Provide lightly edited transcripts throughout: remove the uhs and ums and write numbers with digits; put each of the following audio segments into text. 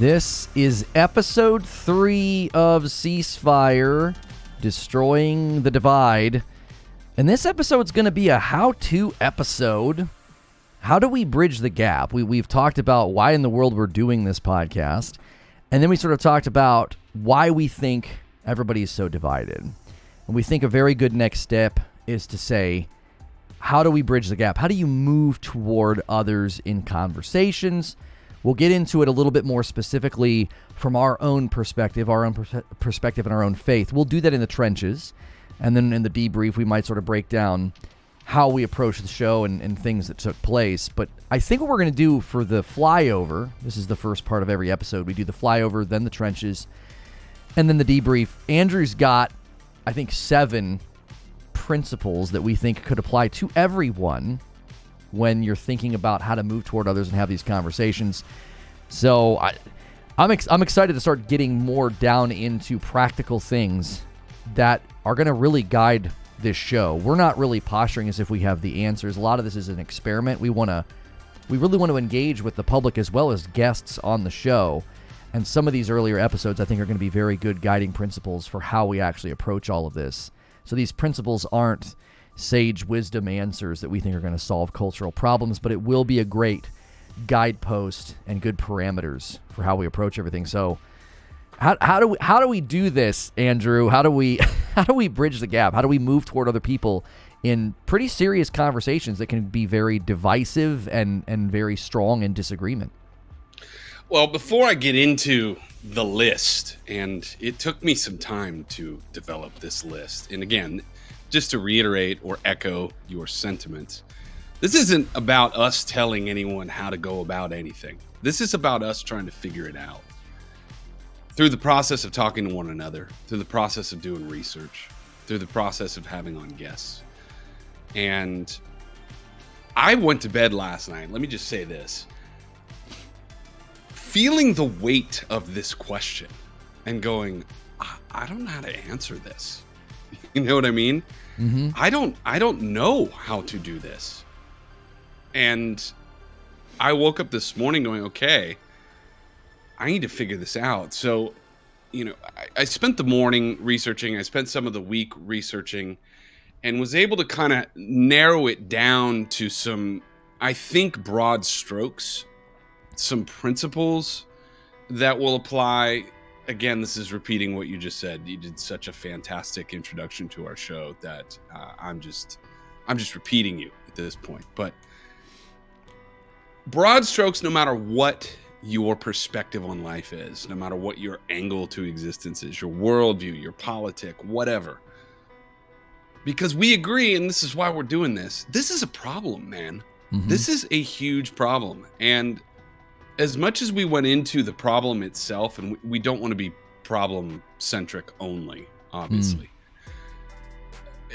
This is episode 3 of Ceasefire, Destroying the Divide. And this episode's going to be a how-to episode. How do we bridge the gap? We've talked about why in the world we're doing this podcast. And then we sort of talked about why we think everybody is so divided. And we think a very good next step is to say, how do we bridge the gap? How do you move toward others in conversations? We'll get into it a little bit more specifically from our own perspective, perspective and our own faith. We'll do that in the trenches. And then in the debrief, we might sort of break down how we approach the show and things that took place. But I think what we're going to do for the flyover, this is the first part of every episode. We do the flyover, then the trenches, and then the debrief. Andrew's got, I think, 7 principles that we think could apply to everyone when you're thinking about how to move toward others and have these conversations. So I'm excited to start getting more down into practical things that are going to really guide this show. We're not really posturing as if we have the answers. A lot of this is an experiment. We really want to engage with the public as well as guests on the show. And some of these earlier episodes, I think, are going to be very good guiding principles for how we actually approach all of this. So these principles aren't sage wisdom answers that we think are going to solve cultural problems, but it will be a great guidepost and good parameters for how we approach everything. So how do we do this, Andrew? How do we bridge the gap? How do we move toward other people in pretty serious conversations that can be very divisive and very strong in disagreement? Well, before I get into the list, and it took me some time to develop this list, and again, just to reiterate or echo your sentiments, this isn't about us telling anyone how to go about anything. This is about us trying to figure it out through the process of talking to one another, through the process of doing research, through the process of having on guests. And I went to bed last night, let me just say this, feeling the weight of this question and going, I don't know how to answer this. You know what I mean? Mm-hmm. I don't know how to do this. And I woke up this morning going, okay, I need to figure this out. So, I spent the morning researching. I spent some of the week researching and was able to kind of narrow it down to some, I think, broad strokes, some principles that will apply. Again, this is repeating what you just said. You did such a fantastic introduction to our show that I'm just repeating you at this point. But broad strokes, no matter what your perspective on life is, no matter what your angle to existence is, your worldview, your politic, whatever. Because we agree, and this is why we're doing this. This is a problem, man. Mm-hmm. This is a huge problem. And as much as we went into the problem itself, and we don't want to be problem-centric only, obviously.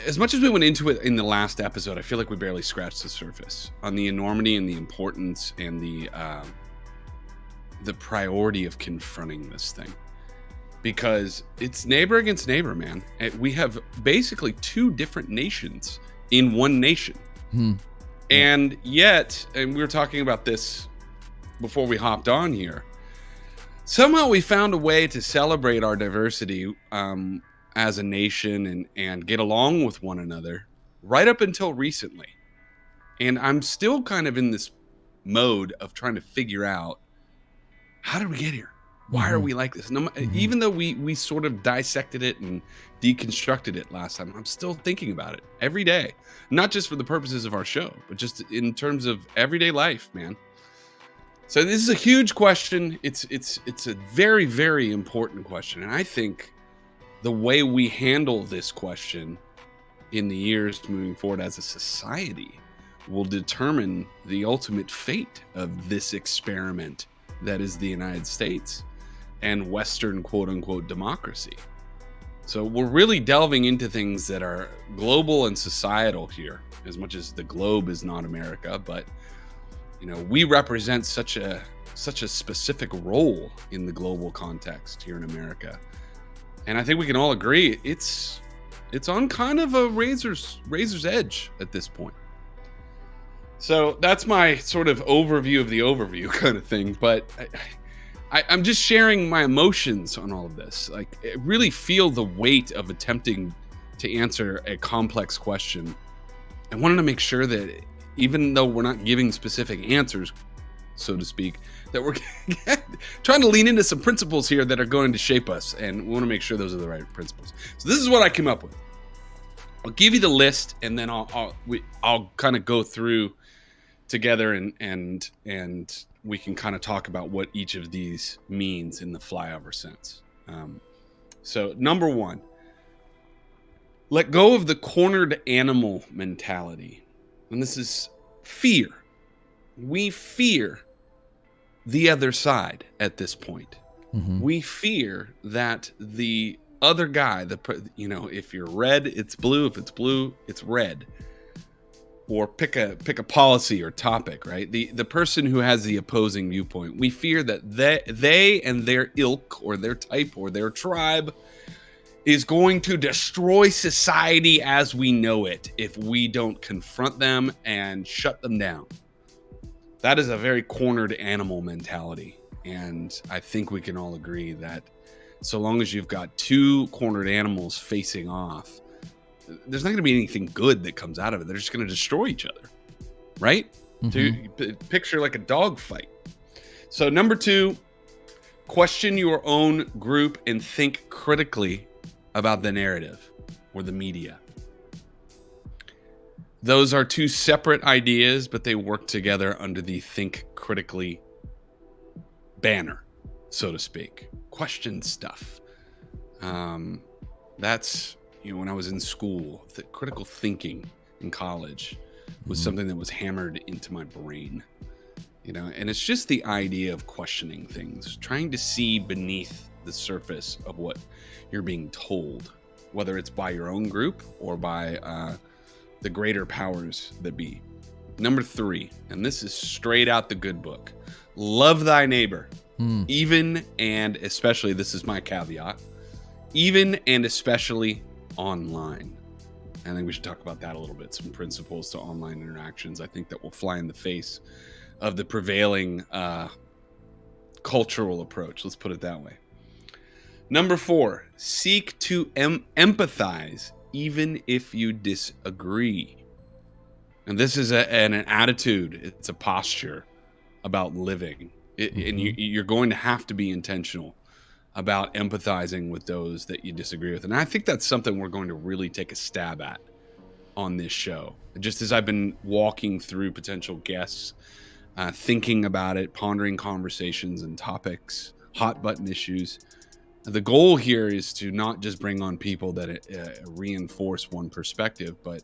As much as we went into it in the last episode, I feel like we barely scratched the surface on the enormity and the importance and the priority of confronting this thing. Because it's neighbor against neighbor, man. We have basically 2 different nations in one nation. And yet, and we were talking about this before we hopped on here, somehow we found a way to celebrate our diversity as a nation and get along with one another right up until recently. And I'm still kind of in this mode of trying to figure out, how did we get here? Why are we like this? Even though we sort of dissected it and deconstructed it last time, I'm still thinking about it every day. Not just for the purposes of our show, but just in terms of everyday life, man. So this is a huge question. It's a very, very important question. And I think the way we handle this question in the years moving forward as a society will determine the ultimate fate of this experiment that is the United States and Western quote-unquote democracy. So we're really delving into things that are global and societal here, as much as the globe is not America, but we represent such a specific role in the global context here in America. And I think we can all agree it's on kind of a razor's edge at this point. So that's my sort of overview of the overview kind of thing. But I'm just sharing my emotions on all of this. Like, I really feel the weight of attempting to answer a complex question. I wanted to make sure that even though we're not giving specific answers, so to speak, that we're trying to lean into some principles here that are going to shape us, and we want to make sure those are the right principles. So this is what I came up with. I'll give you the list, and then I'll kind of go through together, and we can kind of talk about what each of these means in the flyover sense. So number one, let go of the cornered animal mentality. And this is fear. We fear the other side at this point. Mm-hmm. We fear that the other guy, if you're red, it's blue. If it's blue, it's red. Or pick a policy or topic, right? The person who has the opposing viewpoint. We fear that they and their ilk or their type or their tribe is going to destroy society as we know it if we don't confront them and shut them down. That is a very cornered animal mentality. And I think we can all agree that so long as you've got two cornered animals facing off, there's not going to be anything good that comes out of it. They're just going to destroy each other, right? Mm-hmm. Picture like a dog fight. So number two, question your own group and think critically about the narrative or the media. Those are two separate ideas, but they work together under the think critically banner, so to speak. Question stuff. That's, when I was in school, the critical thinking in college was something that was hammered into my brain, and it's just the idea of questioning things, trying to see beneath the surface of what you're being told, whether it's by your own group or by the greater powers that be. Number three, and this is straight out the good book, love thy neighbor, even and especially, this is my caveat, even and especially online. I think we should talk about that a little bit, some principles to online interactions. I think that will fly in the face of the prevailing cultural approach. Let's put it that way. Number four, seek to empathize even if you disagree. And this is an attitude. It's a posture about living. And you're going to have to be intentional about empathizing with those that you disagree with. And I think that's something we're going to really take a stab at on this show. Just as I've been walking through potential guests, thinking about it, pondering conversations and topics, hot button issues. The goal here is to not just bring on people that reinforce one perspective, but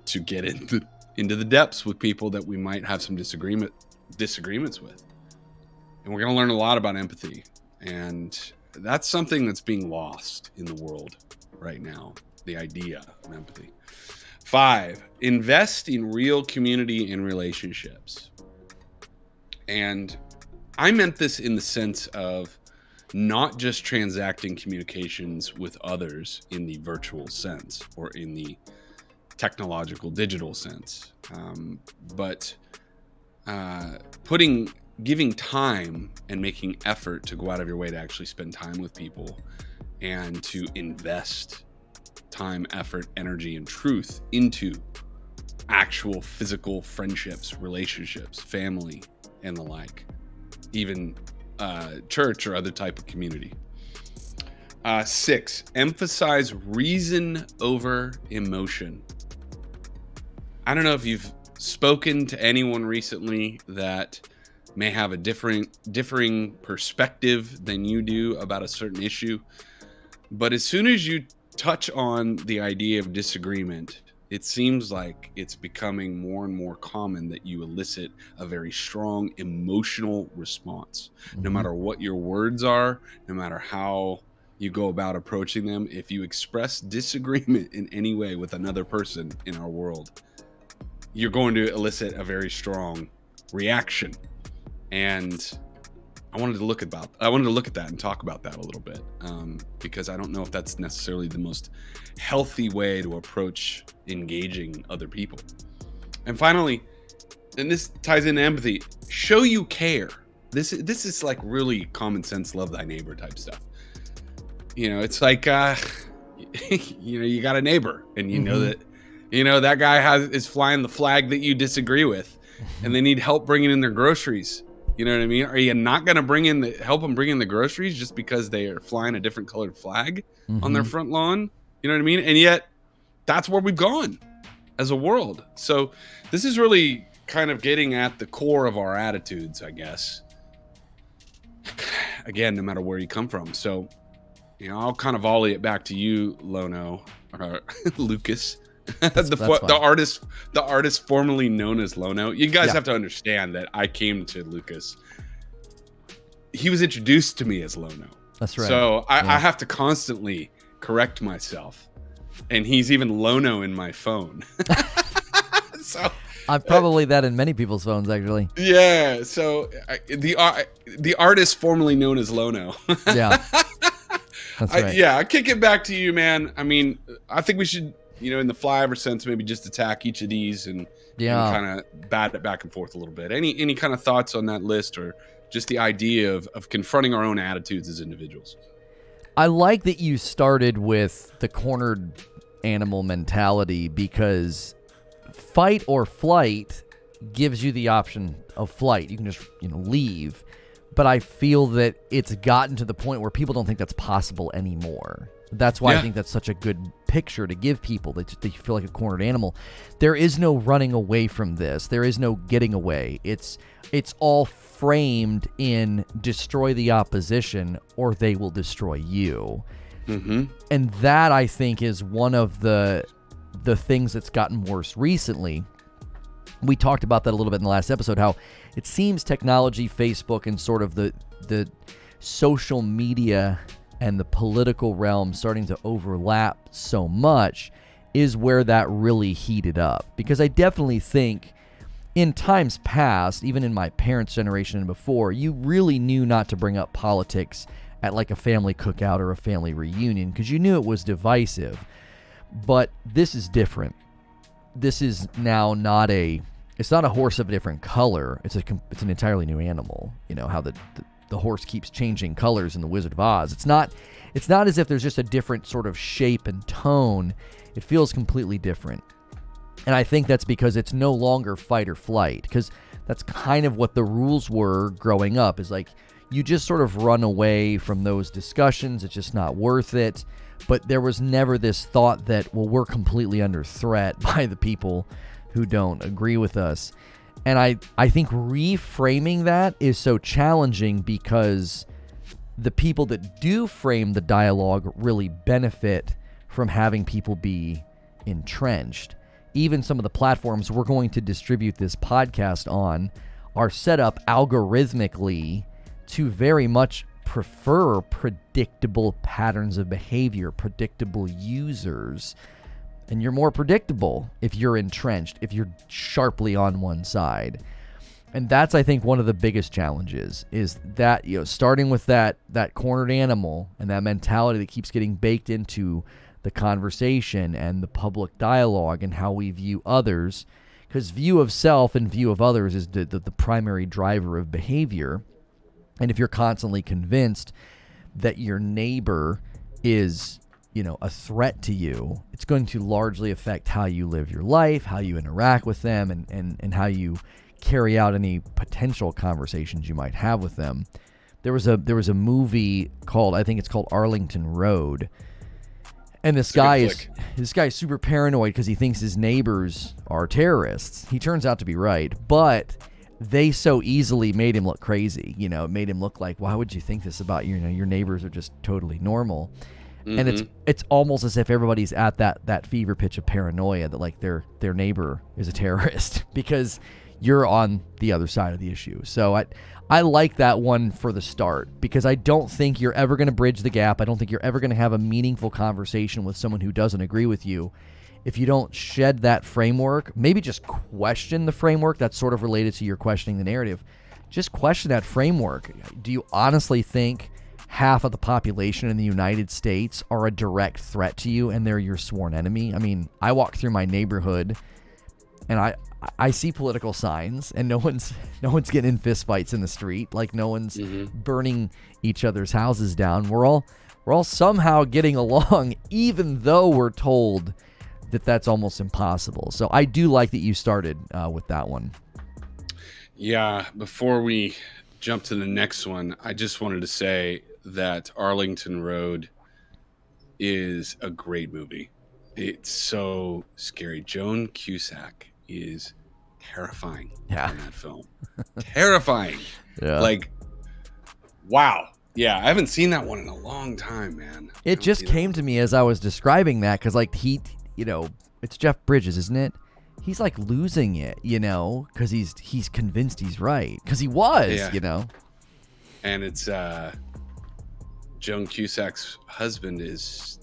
to get into the depths with people that we might have some disagreements with. And we're going to learn a lot about empathy. And that's something that's being lost in the world right now, the idea of empathy. 5, invest in real community and relationships. And I meant this in the sense of not just transacting communications with others in the virtual sense or in the technological digital sense, but giving time and making effort to go out of your way to actually spend time with people and to invest time, effort, energy, and truth into actual physical friendships, relationships, family, and the like, even church or other type of community. 6, emphasize reason over emotion. I don't know if you've spoken to anyone recently that may have a differing perspective than you do about a certain issue, but as soon as you touch on the idea of disagreement, it seems like it's becoming more and more common that you elicit a very strong emotional response. No matter what your words are, no matter how you go about approaching them, if you express disagreement in any way with another person in our world, you're going to elicit a very strong reaction. And I wanted to look at that and talk about that a little bit, because I don't know if that's necessarily the most healthy way to approach engaging other people. And finally, and this ties into empathy, show you care. This is like really common sense, love thy neighbor type stuff. It's like you got a neighbor, and you know that that guy is flying the flag that you disagree with, and they need help bringing in their groceries. You know what I mean? Are you not going to help them bring in the groceries just because they are flying a different colored flag on their front lawn? You know what I mean? And yet, that's where we've gone as a world. So this is really kind of getting at the core of our attitudes, I guess. Again, no matter where you come from. So, I'll kind of volley it back to you, Lono, or Lucas. The artist formerly known as Lono. You guys have to understand that I came to Lucas. He was introduced to me as Lono. That's right. So I have to constantly correct myself, and he's even Lono in my phone. So I'm probably that in many people's phones, actually. Yeah. So the artist formerly known as Lono. Yeah. That's right. I kick it back to you, man. I mean, I think we should, in the flyover sense, maybe just attack each of these and kind of bat it back and forth a little bit. Any kind of thoughts on that list, or just the idea of confronting our own attitudes as individuals? I like that you started with the cornered animal mentality, because fight or flight gives you the option of flight. You can just leave. But I feel that it's gotten to the point where people don't think that's possible anymore. That's why I think that's such a good picture to give people, that they feel like a cornered animal. There is no running away from this. There is no getting away. It's all framed in destroy the opposition or they will destroy you. Mm-hmm. And that, I think, is one of the things that's gotten worse recently. We talked about that a little bit in the last episode, how it seems technology, Facebook, and sort of the social media and the political realm starting to overlap so much is where that really heated up. Because I definitely think in times past, even in my parents' generation and before, you really knew not to bring up politics at like a family cookout or a family reunion, because you knew it was divisive. But this is different. This is now it's not a horse of a different color. It's an entirely new animal. How the horse keeps changing colors in The Wizard of Oz. It's not as if there's just a different sort of shape and tone. It feels completely different. And I think that's because it's no longer fight or flight, because that's kind of what the rules were growing up, is like you just sort of run away from those discussions. It's just not worth it. But there was never this thought that, well, we're completely under threat by the people who don't agree with us. And I think reframing that is so challenging, because the people that do frame the dialogue really benefit from having people be entrenched. Even some of the platforms we're going to distribute this podcast on are set up algorithmically to very much prefer predictable patterns of behavior, predictable users. And you're more predictable if you're entrenched, if you're sharply on one side. And that's, I think, one of the biggest challenges, is that, starting with that cornered animal and that mentality that keeps getting baked into the conversation and the public dialogue and how we view others, because view of self and view of others is the primary driver of behavior. And if you're constantly convinced that your neighbor is, a threat to you, it's going to largely affect how you live your life, how you interact with them, and how you carry out any potential conversations you might have with them. There was a movie called, I think it's called Arlington Road. And this guy is super paranoid because he thinks his neighbors are terrorists. He turns out to be right, but they so easily made him look crazy. It made him look like, why would you think this about your neighbors are just totally normal. Mm-hmm. And it's almost as if everybody's at that fever pitch of paranoia that like their neighbor is a terrorist because you're on the other side of the issue. So I like that one for the start, because I don't think you're ever going to bridge the gap. I don't think you're ever going to have a meaningful conversation with someone who doesn't agree with you if you don't shed that framework. Maybe just question the framework. That's sort of related to your questioning the narrative. Just question that framework. Do you honestly think half of the population in the United States are a direct threat to you and they're your sworn enemy? I mean, I walk through my neighborhood and I see political signs, and no one's getting in fistfights in the street. Like, no one's burning each other's houses down. We're all somehow getting along, even though we're told that that's almost impossible. So I do like that you started with that one. Yeah, before we jump to the next one, I just wanted to say that Arlington Road is a great movie. It's so scary. Joan Cusack is terrifying in that film. Terrifying. Yeah. Like, wow. Yeah, I haven't seen that one in a long time, man. It just came to me as I was describing that, because like it's Jeff Bridges, isn't it? He's like losing it, because he's convinced he's right, because he was, And it's Joan Cusack's husband is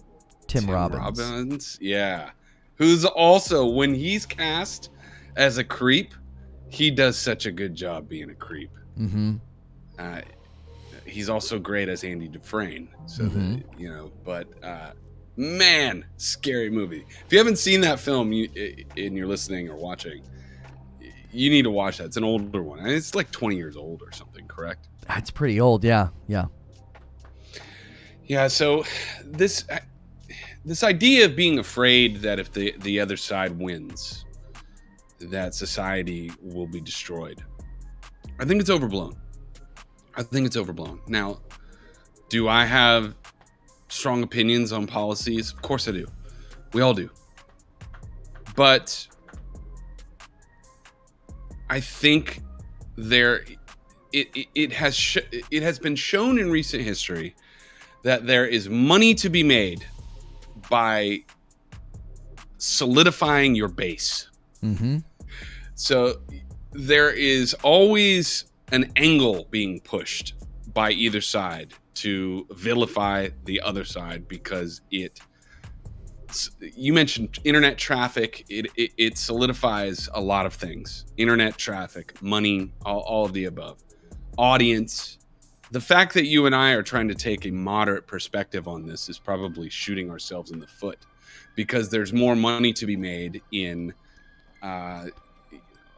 Tim Robbins. Yeah, who's also, when he's cast as a creep, he does such a good job being a creep. Mm-hmm. He's also great as Andy Dufresne. So but man, scary movie. If you haven't seen that film and you're listening or watching, you need to watch that. It's an older one. It's like 20 years old or something, correct? It's pretty old, yeah. So this idea of being afraid that if the other side wins, that society will be destroyed, I think it's overblown. Now, do I have strong opinions on policies? Of course I do. We all do. But I think it has been shown in recent history that there is money to be made by solidifying your base. Mm-hmm. So there is always an angle being pushed by either side to vilify the other side, because you mentioned internet traffic. It solidifies a lot of things. Internet traffic, money, all of the above. Audience. The fact that you and I are trying to take a moderate perspective on this is probably shooting ourselves in the foot, because there's more money to be made in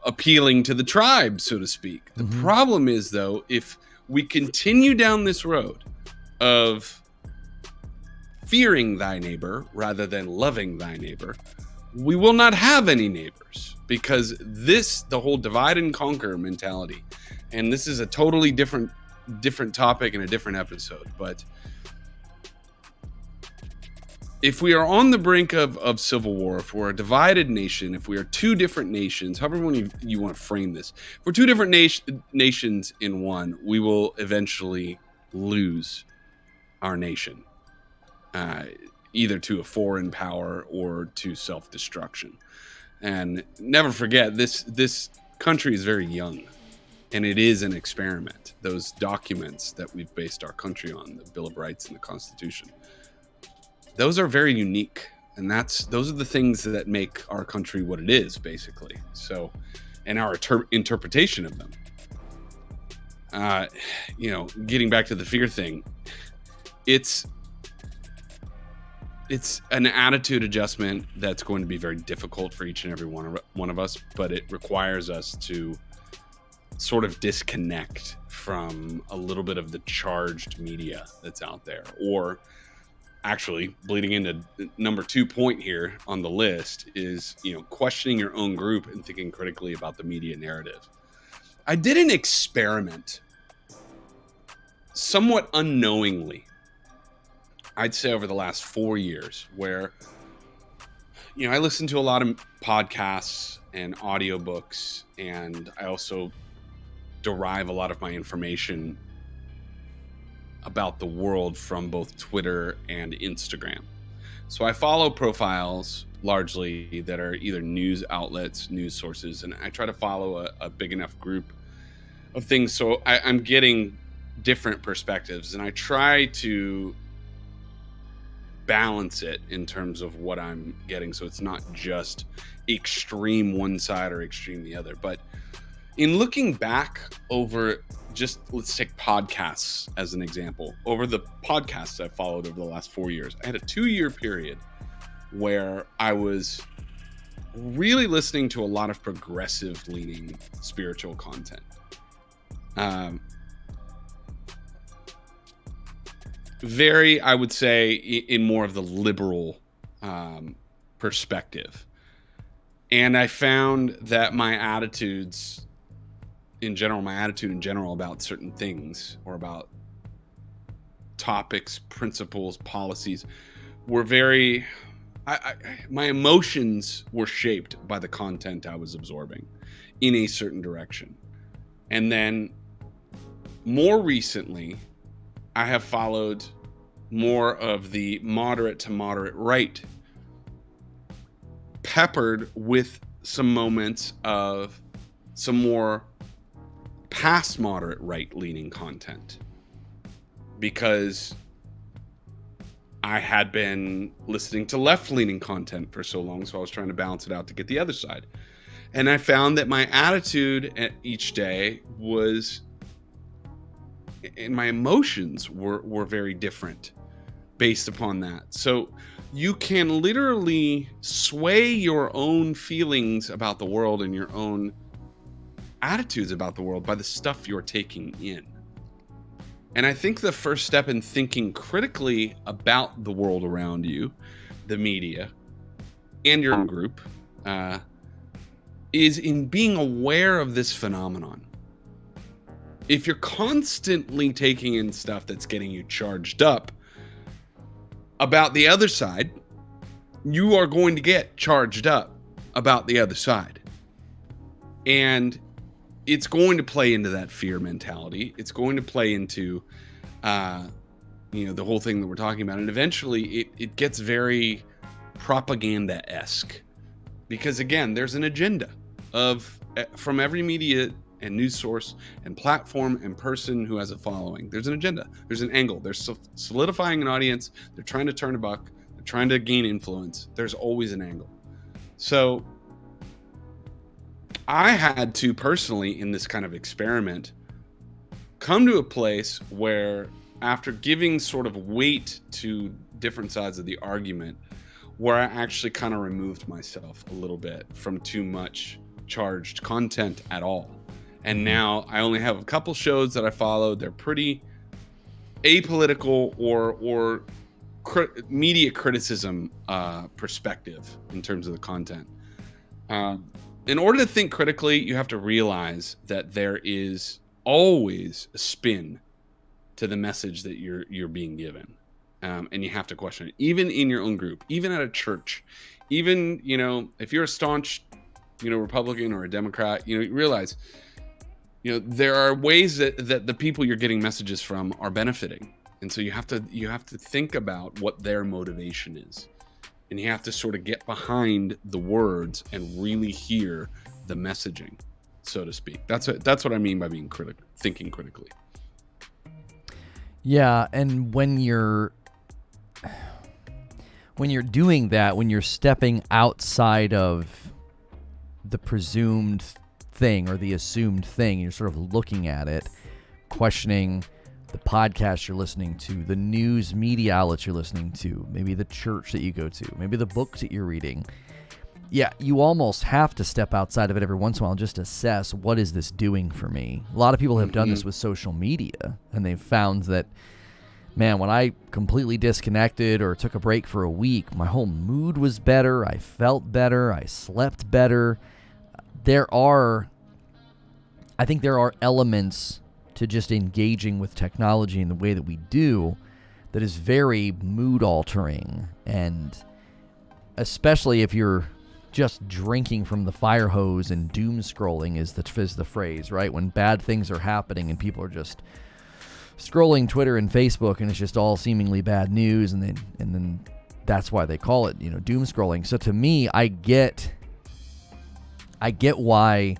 appealing to the tribe, so to speak. The problem is, though, if we continue down this road of fearing thy neighbor rather than loving thy neighbor, we will not have any neighbors, because the whole divide and conquer mentality, and this is a totally different topic and a different episode, but if we are on the brink of civil war, if we're a divided nation, if we are two different nations, however you want to frame this, if we're two different nations in one, we will eventually lose our nation, either to a foreign power or to self-destruction. And never forget, this country is very young, and it is an experiment. Those documents that we've based our country on, the Bill of Rights and the Constitution, those are very unique, and those are the things that make our country what it is, basically. So, and our interpretation of them. Getting back to the fear thing, it's an attitude adjustment that's going to be very difficult for each and every one of us, but it requires us to sort of disconnect from a little bit of the charged media that's out there, or actually bleeding into number 2 point here on the list is, questioning your own group and thinking critically about the media narrative. I did an experiment somewhat unknowingly, I'd say over the last 4 years, where, I listen to a lot of podcasts and audiobooks, and I also derive a lot of my information about the world from both Twitter and Instagram. So I follow profiles largely that are either news outlets, news sources, and I try to follow a big enough group of things so I'm getting different perspectives, and I try to balance it in terms of what I'm getting, so it's not just extreme one side or extreme the other. But in looking back over, just let's take podcasts as an example. Over the podcasts I followed over the last 4 years, I had a 2-year period where I was really listening to a lot of progressive leaning spiritual content. Very, I would say, in more of the liberal perspective. And I found that my attitude in general about certain things, or about topics, principles, policies, were very, my emotions were shaped by the content I was absorbing in a certain direction. And then more recently, I have followed more of the moderate to moderate right, peppered with some moments of some more past moderate right leaning content, because I had been listening to left leaning content for so long. So I was trying to balance it out to get the other side. And I found that my attitude each day was, and my emotions were very different based upon that. So you can literally sway your own feelings about the world and your own attitudes about the world by the stuff you're taking in. And I think the first step in thinking critically about the world around you, the media, and your own group, is in being aware of this phenomenon. If you're constantly taking in stuff that's getting you charged up about the other side, you are going to get charged up about the other side. And it's going to play into that fear mentality. It's going to play into, the whole thing that we're talking about. And eventually it gets very propaganda-esque. Because again, there's an agenda from every media and news source and platform and person who has a following. There's an agenda. There's an angle. They're solidifying an audience. They're trying to turn a buck. They're trying to gain influence. There's always an angle. So I had to personally, in this kind of experiment, come to a place where, after giving sort of weight to different sides of the argument, where I actually kind of removed myself a little bit from too much charged content at all. And now I only have a couple shows that I follow. They're pretty apolitical or media criticism perspective in terms of the content. In order to think critically, you have to realize that there is always a spin to the message that you're being given. And you have to question it, even in your own group, even at a church, even, if you're a staunch, Republican or a Democrat, you realize, there are ways that the people you're getting messages from are benefiting. And so you have to think about what their motivation is. And you have to sort of get behind the words and really hear the messaging, so to speak. That's what I mean by being thinking critically. Yeah, and when you're doing that, when you're stepping outside of the presumed thing or the assumed thing, you're sort of looking at it, questioning the podcast you're listening to, the news media outlets you're listening to, maybe the church that you go to, maybe the books that you're reading. Yeah, you almost have to step outside of it every once in a while and just assess, what is this doing for me? A lot of people have done this with social media, and they've found that, man, when I completely disconnected or took a break for a week, my whole mood was better, I felt better, I slept better. I think there are elements to just engaging with technology in the way that we do that is very mood altering. And especially if you're just drinking from the fire hose and doom scrolling is the phrase, right? When bad things are happening and people are just scrolling Twitter and Facebook and it's just all seemingly bad news, and then that's why they call it, doom scrolling. So to me, I get why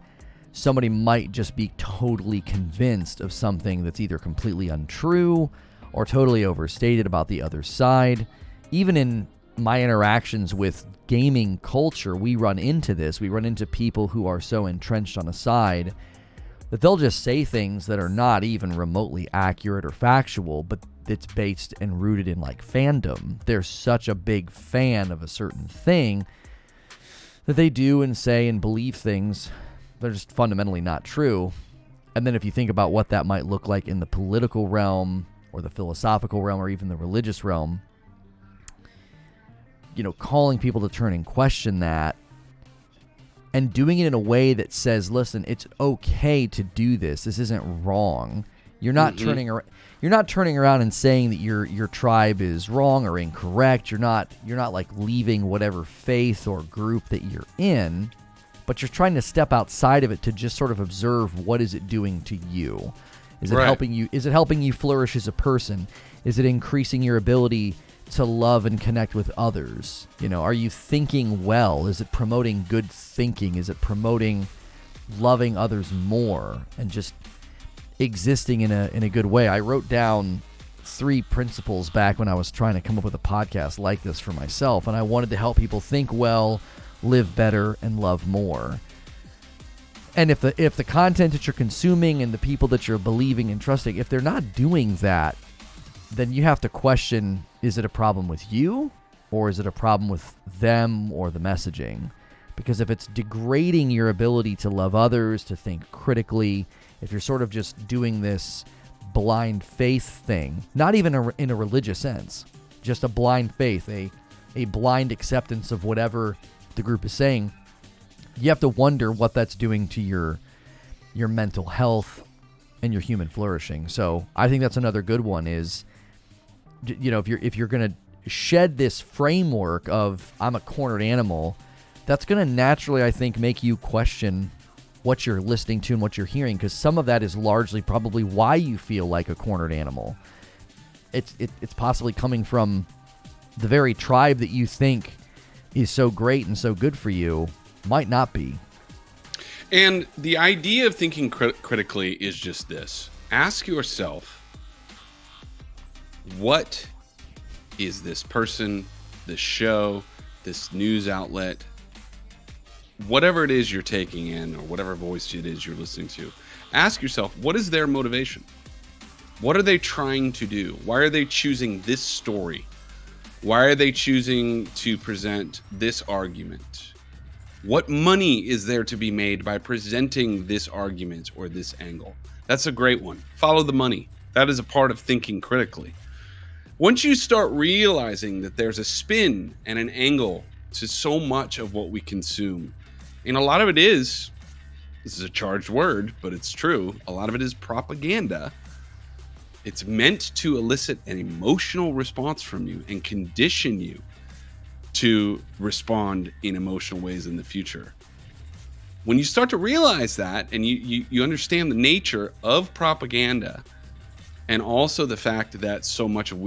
somebody might just be totally convinced of something that's either completely untrue or totally overstated about the other side. Even in my interactions with gaming culture, we run into this. We run into people who are so entrenched on a side that they'll just say things that are not even remotely accurate or factual, but it's based and rooted in fandom. They're such a big fan of a certain thing that they do and say and believe things that are just fundamentally not true. And then if you think about what that might look like in the political realm or the philosophical realm or even the religious realm, calling people to turn and question that and doing it in a way that says, listen, it's okay to do this. This isn't wrong. You're not turning around and saying that your tribe is wrong or incorrect. You're not like leaving whatever faith or group that you're in, but you're trying to step outside of it to just sort of observe what is it doing to you. Is it helping you? Is it helping you flourish as a person? Is it increasing your ability to love and connect with others? Are you thinking well? Is it promoting good thinking? Is it promoting loving others more and just existing in a good way? I wrote down 3 principles back when I was trying to come up with a podcast like this for myself, and I wanted to help people think well, live better, and love more. And if the content that you're consuming and the people that you're believing and trusting, if they're not doing that, then you have to question, is it a problem with you or is it a problem with them or the messaging? Because if it's degrading your ability to love others, to think critically, if you're sort of just doing this blind faith thing, not even in a religious sense, just a blind faith, a blind acceptance of whatever the group is saying, you have to wonder what that's doing to your mental health and your human flourishing. So I think that's another good one is, if you're going to shed this framework of I'm a cornered animal, that's going to naturally, I think, make you question what you're listening to and what you're hearing, because some of that is largely probably why you feel like a cornered animal. It's possibly coming from the very tribe that you think is so great and so good for you might not be. And the idea of thinking critically is just this. Ask yourself, what is this person, this show, this news outlet, whatever it is you're taking in or whatever voice it is you're listening to, ask yourself, what is their motivation? What are they trying to do? Why are they choosing this story? Why are they choosing to present this argument? What money is there to be made by presenting this argument or this angle? That's a great one. Follow the money. That is a part of thinking critically. Once you start realizing that there's a spin and an angle to so much of what we consume, and a lot of it is, this is a charged word, but it's true, a lot of it is propaganda. It's meant to elicit an emotional response from you and condition you to respond in emotional ways in the future. When you start to realize that and you understand the nature of propaganda and also the fact that so much of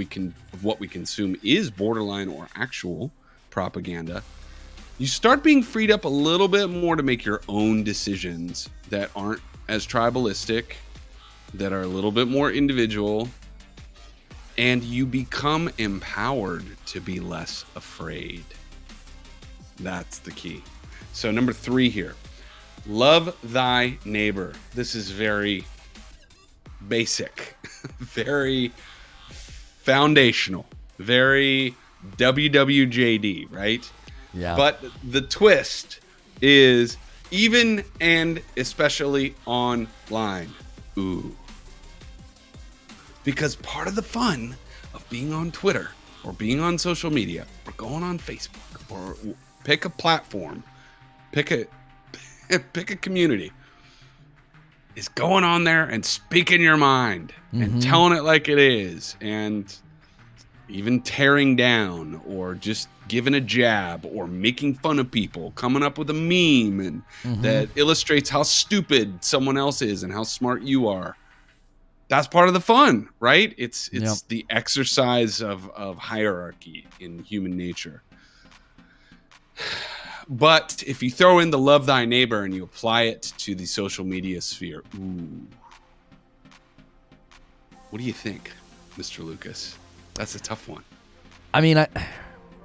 what we consume is borderline or actual propaganda, you start being freed up a little bit more to make your own decisions that aren't as tribalistic, that are a little bit more individual, and you become empowered to be less afraid. That's the key. So number 3 here, love thy neighbor. This is very basic, very foundational, very WWJD, right? Yeah. But the twist is even and especially online. Ooh. Because part of the fun of being on Twitter or being on social media or going on Facebook or pick a platform, pick a community, is going on there and speaking your mind and telling it like it is, and even tearing down or just giving a jab or making fun of people, coming up with a meme and that illustrates how stupid someone else is and how smart you are. That's part of the fun, right? It's the exercise of hierarchy in human nature. But if you throw in the love thy neighbor and you apply it to the social media sphere, ooh. What do you think, Mr. Lucas? That's a tough one. I mean,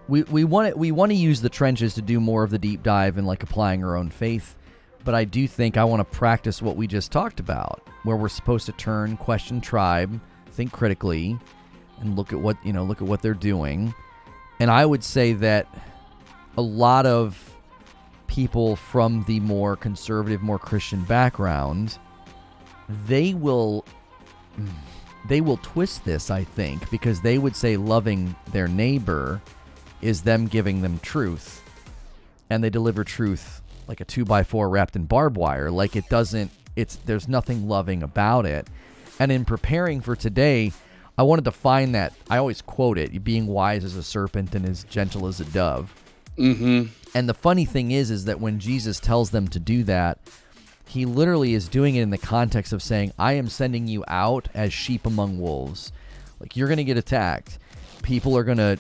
we want to use the trenches to do more of the deep dive and like applying our own faith, but I do think I want to practice what we just talked about, where we're supposed to turn, question tribe, think critically, and look at what they're doing. And I would say that a lot of people from the more conservative, more Christian background, they will twist this, I think, because they would say loving their neighbor is them giving them truth. And they deliver truth like a 2x4 wrapped in barbed wire. Like there's nothing loving about it. And in preparing for today, I wanted to find that. I always quote it, being wise as a serpent and as gentle as a dove. Mm-hmm. And the funny thing is that when Jesus tells them to do that, he literally is doing it in the context of saying, I am sending you out as sheep among wolves. Like, you're going to get attacked. People are going to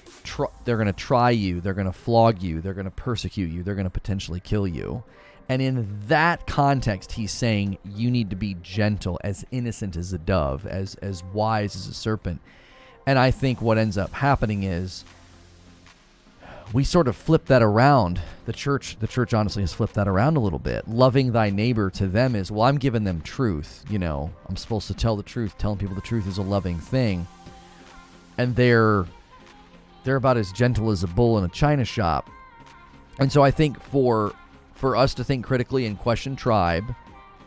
they're going to try you. They're going to flog you. They're going to persecute you. They're going to potentially kill you. And in that context, he's saying you need to be gentle, as innocent as a dove, as wise as a serpent. And I think what ends up happening is we sort of flip that around. The church honestly has flipped that around a little bit. Loving thy neighbor to them is, well, I'm giving them truth. I'm supposed to tell the truth. Telling people the truth is a loving thing. And they're about as gentle as a bull in a china shop. And so I think for us to think critically and question tribe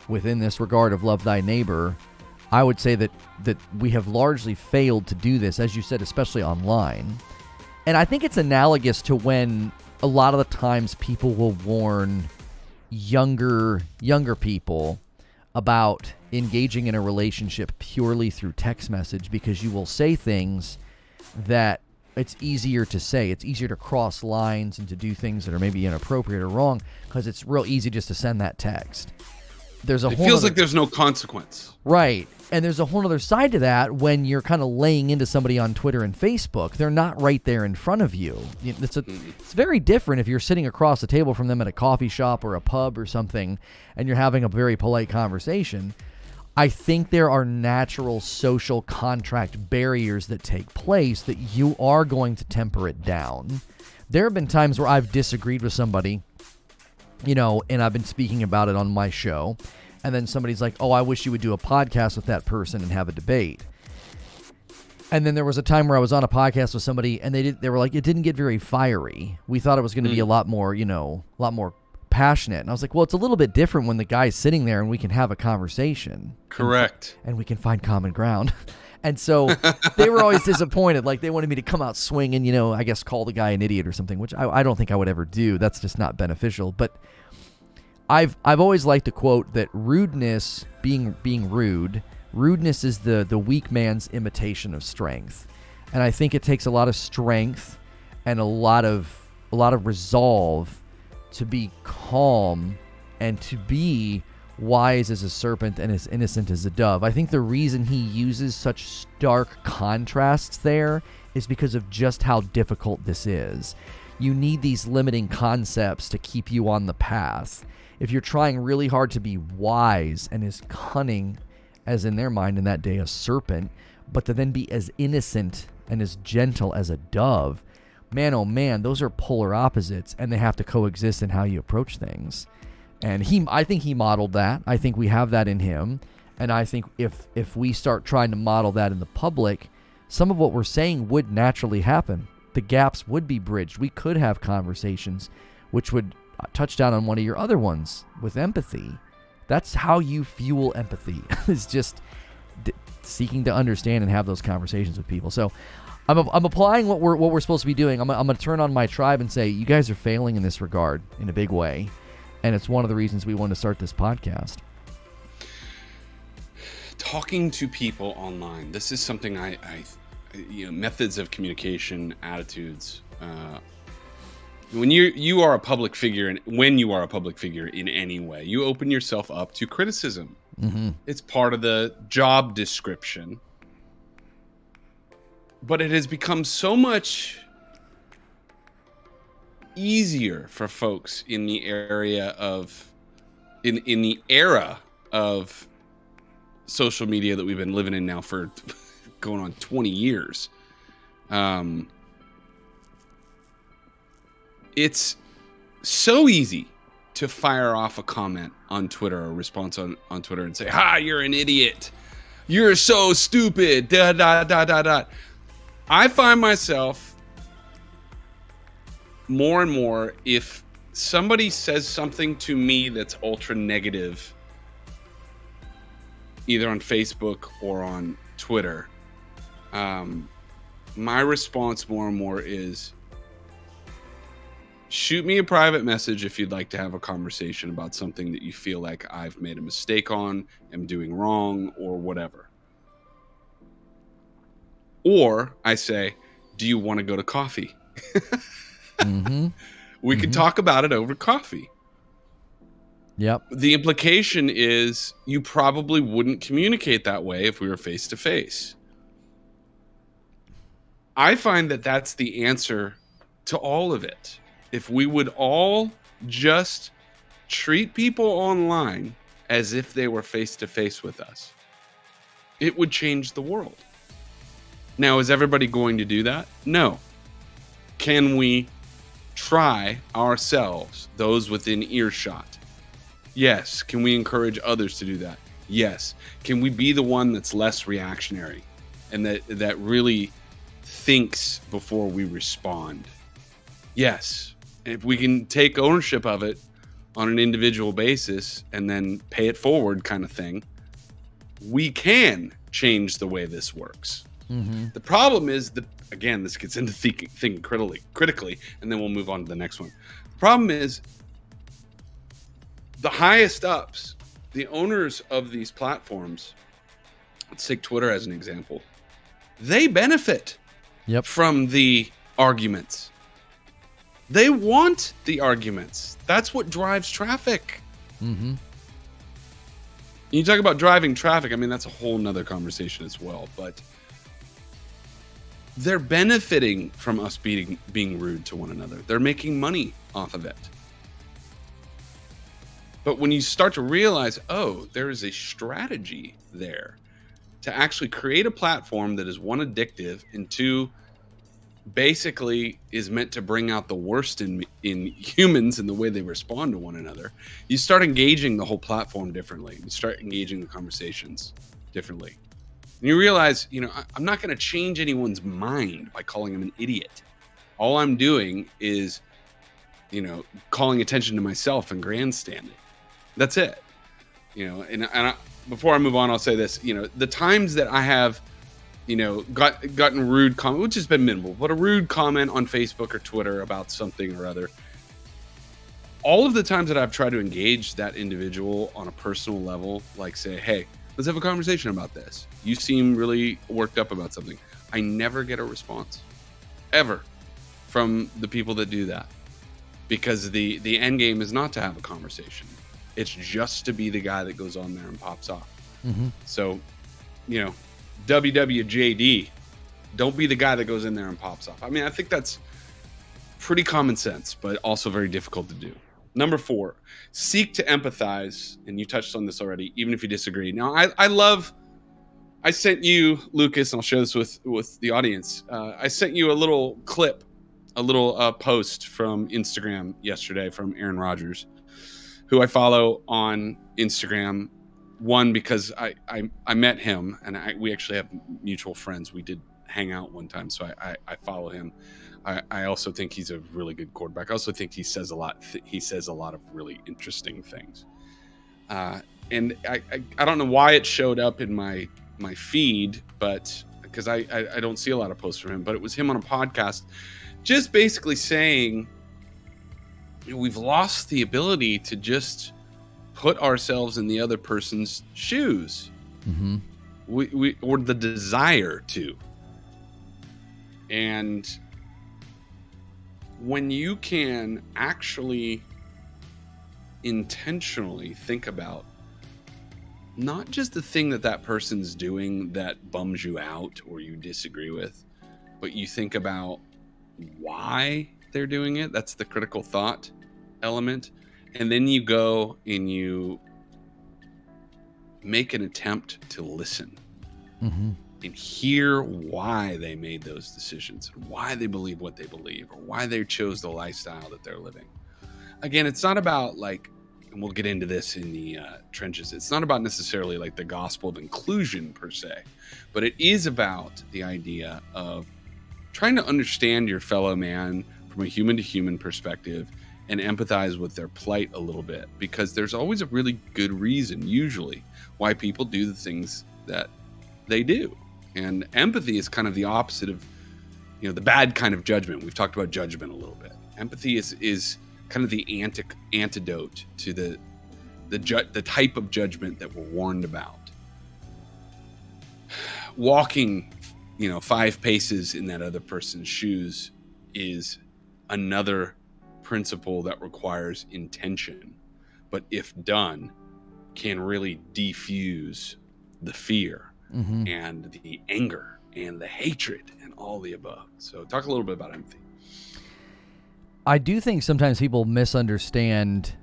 within this regard of love thy neighbor, I would say that we have largely failed to do this, as you said, especially online. And I think it's analogous to when a lot of the times people will warn younger people about engaging in a relationship purely through text message, because you will say things that it's easier to say. It's easier to cross lines and to do things that are maybe inappropriate or wrong, because it's real easy just to send that text. It feels like there's no consequence. Right. And there's a whole other side to that when you're kind of laying into somebody on Twitter and Facebook. They're not right there in front of you. It's very different if you're sitting across the table from them at a coffee shop or a pub or something, and you're having a very polite conversation. I think there are natural social contract barriers that take place that you are going to temper it down. There have been times where I've disagreed with somebody, and I've been speaking about it on my show, and then somebody's like, oh, I wish you would do a podcast with that person and have a debate. And then there was a time where I was on a podcast with somebody, and they were like, it didn't get very fiery. We thought it was going to be a lot more passionate. And I was like, well, it's a little bit different when the guy's sitting there and we can have a conversation. Correct. And we can find common ground. And so they were always disappointed. Like, they wanted me to come out swinging, I guess call the guy an idiot or something, which I don't think I would ever do. That's just not beneficial. But I've always liked to quote that rudeness, being rude, rudeness is the weak man's imitation of strength. And I think it takes a lot of strength and a lot of resolve to be calm and to be wise as a serpent and as innocent as a dove. I think the reason he uses such stark contrasts there is because of just how difficult this is. You need these limiting concepts to keep you on the path. If you're trying really hard to be wise and as cunning as, in their mind in that day, a serpent, but to then be as innocent and as gentle as a dove, man, oh man, those are polar opposites, and they have to coexist in how you approach things. And I think he modeled that. I think we have that in him. And I think if we start trying to model that in the public, some of what we're saying would naturally happen. The gaps would be bridged. We could have conversations which would touch down on one of your other ones with empathy. That's how you fuel empathy, is just seeking to understand and have those conversations with people. So I'm applying what we're supposed to be doing. I'm going to turn on my tribe and say, you guys are failing in this regard in a big way. And it's one of the reasons we wanted to start this podcast. Talking to people online. This is something I methods of communication, attitudes. When you are a public figure, and when you are a public figure in any way, you open yourself up to criticism. Mm-hmm. It's part of the job description. But it has become so much easier for folks in the area of in the era of social media that we've been living in now for going on 20 years. It's so easy to fire off a comment on Twitter or a response on Twitter and say, "Ha, you're an idiot. You're so stupid." Da da da da da. I find myself more and more, if somebody says something to me that's ultra negative, either on Facebook or on Twitter, my response more and more is, shoot me a private message if you'd like to have a conversation about something that you feel like I've made a mistake on, am doing wrong, or whatever. Or I say, do you want to go to coffee? We could talk about it over coffee. Yep. The implication is you probably wouldn't communicate that way if we were face to face. I find that that's the answer to all of it. If we would all just treat people online as if they were face to face with us, it would change the world. Now, is everybody going to do that? No. Can we try ourselves, those within earshot? Yes. Can we encourage others to do that? Yes. Can we be the one that's less reactionary and that really thinks before we respond? Yes. If we can take ownership of it on an individual basis and then pay it forward kind of thing, we can change the way this works. The problem is that, again, this gets into thinking critically, and then we'll move on to the next one. The problem is the highest ups, the owners of these platforms, let's take Twitter as an example, they benefit from the arguments. They want the arguments. That's what drives traffic. You talk about driving traffic, I mean, that's a whole nother conversation as well, but they're benefiting from us being rude to one another. They're making money off of it. But when you start to realize, oh, there is a strategy there to actually create a platform that is, one, addictive, and two, basically is meant to bring out the worst in humans and the way they respond to one another, you start engaging the whole platform differently. You start engaging the conversations differently. And you realize, I'm not going to change anyone's mind by calling them an idiot. All I'm doing is, calling attention to myself and grandstanding. That's it. Before I move on, I'll say this. The times that I have, gotten rude comment, which has been minimal, but a rude comment on Facebook or Twitter about something or other, all of the times that I've tried to engage that individual on a personal level, like say, hey, let's have a conversation about this. You seem really worked up about something. I never get a response, ever, from the people that do that. Because the end game is not to have a conversation. It's just to be the guy that goes on there and pops off. So, WWJD, don't be the guy that goes in there and pops off. I mean, I think that's pretty common sense, but also very difficult to do. Number 4, seek to empathize. And you touched on this already, even if you disagree. Now, I sent you, Lucas, and I'll share this with the audience. I sent you a little clip, a little post from Instagram yesterday from Aaron Rodgers, who I follow on Instagram. One, because I met him, and we actually have mutual friends. We did hang out one time, so I follow him. I also think he's a really good quarterback. I also think he says a lot. He says a lot of really interesting things. And I don't know why it showed up in my feed, but because I don't see a lot of posts from him. But it was him on a podcast, just basically saying we've lost the ability to just put ourselves in the other person's shoes. We or the desire to. And when you can actually intentionally think about not just the thing that person's doing that bums you out or you disagree with, but you think about why they're doing it. That's the critical thought element. And then you go and you make an attempt to listen and hear why they made those decisions, why they believe what they believe, or why they chose the lifestyle that they're living. Again, it's not about and we'll get into this in the trenches, it's not about necessarily the gospel of inclusion per se, but it is about the idea of trying to understand your fellow man from a human to human perspective and empathize with their plight a little bit, because there's always a really good reason, usually, why people do the things that they do. And empathy is kind of the opposite of, the bad kind of judgment. We've talked about judgment a little bit. Empathy is kind of the antidote to the type of judgment that we're warned about. Walking, 5 paces in that other person's shoes is another principle that requires intention, but if done, can really defuse the fear and the anger and the hatred and all the above. So talk a little bit about empathy. I do think sometimes people misunderstand,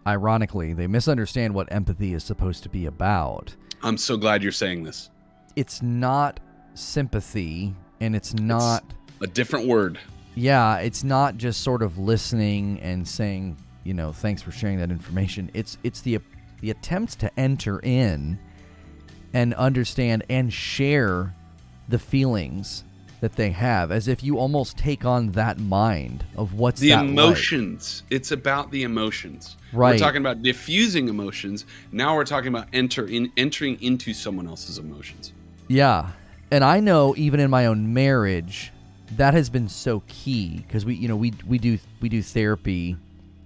ironically, they misunderstand what empathy is supposed to be about. I'm so glad you're saying this. It's not sympathy, and it's not... It's a different word. Yeah, it's not just sort of listening and saying, thanks for sharing that information. It's the attempt to enter in and understand and share the feelings that they have, as if you almost take on that mind of what's the that emotions. Like. It's about the emotions. Right. We're talking about diffusing emotions. Now we're talking about entering into someone else's emotions. Yeah, and I know even in my own marriage, that has been so key, because we do therapy.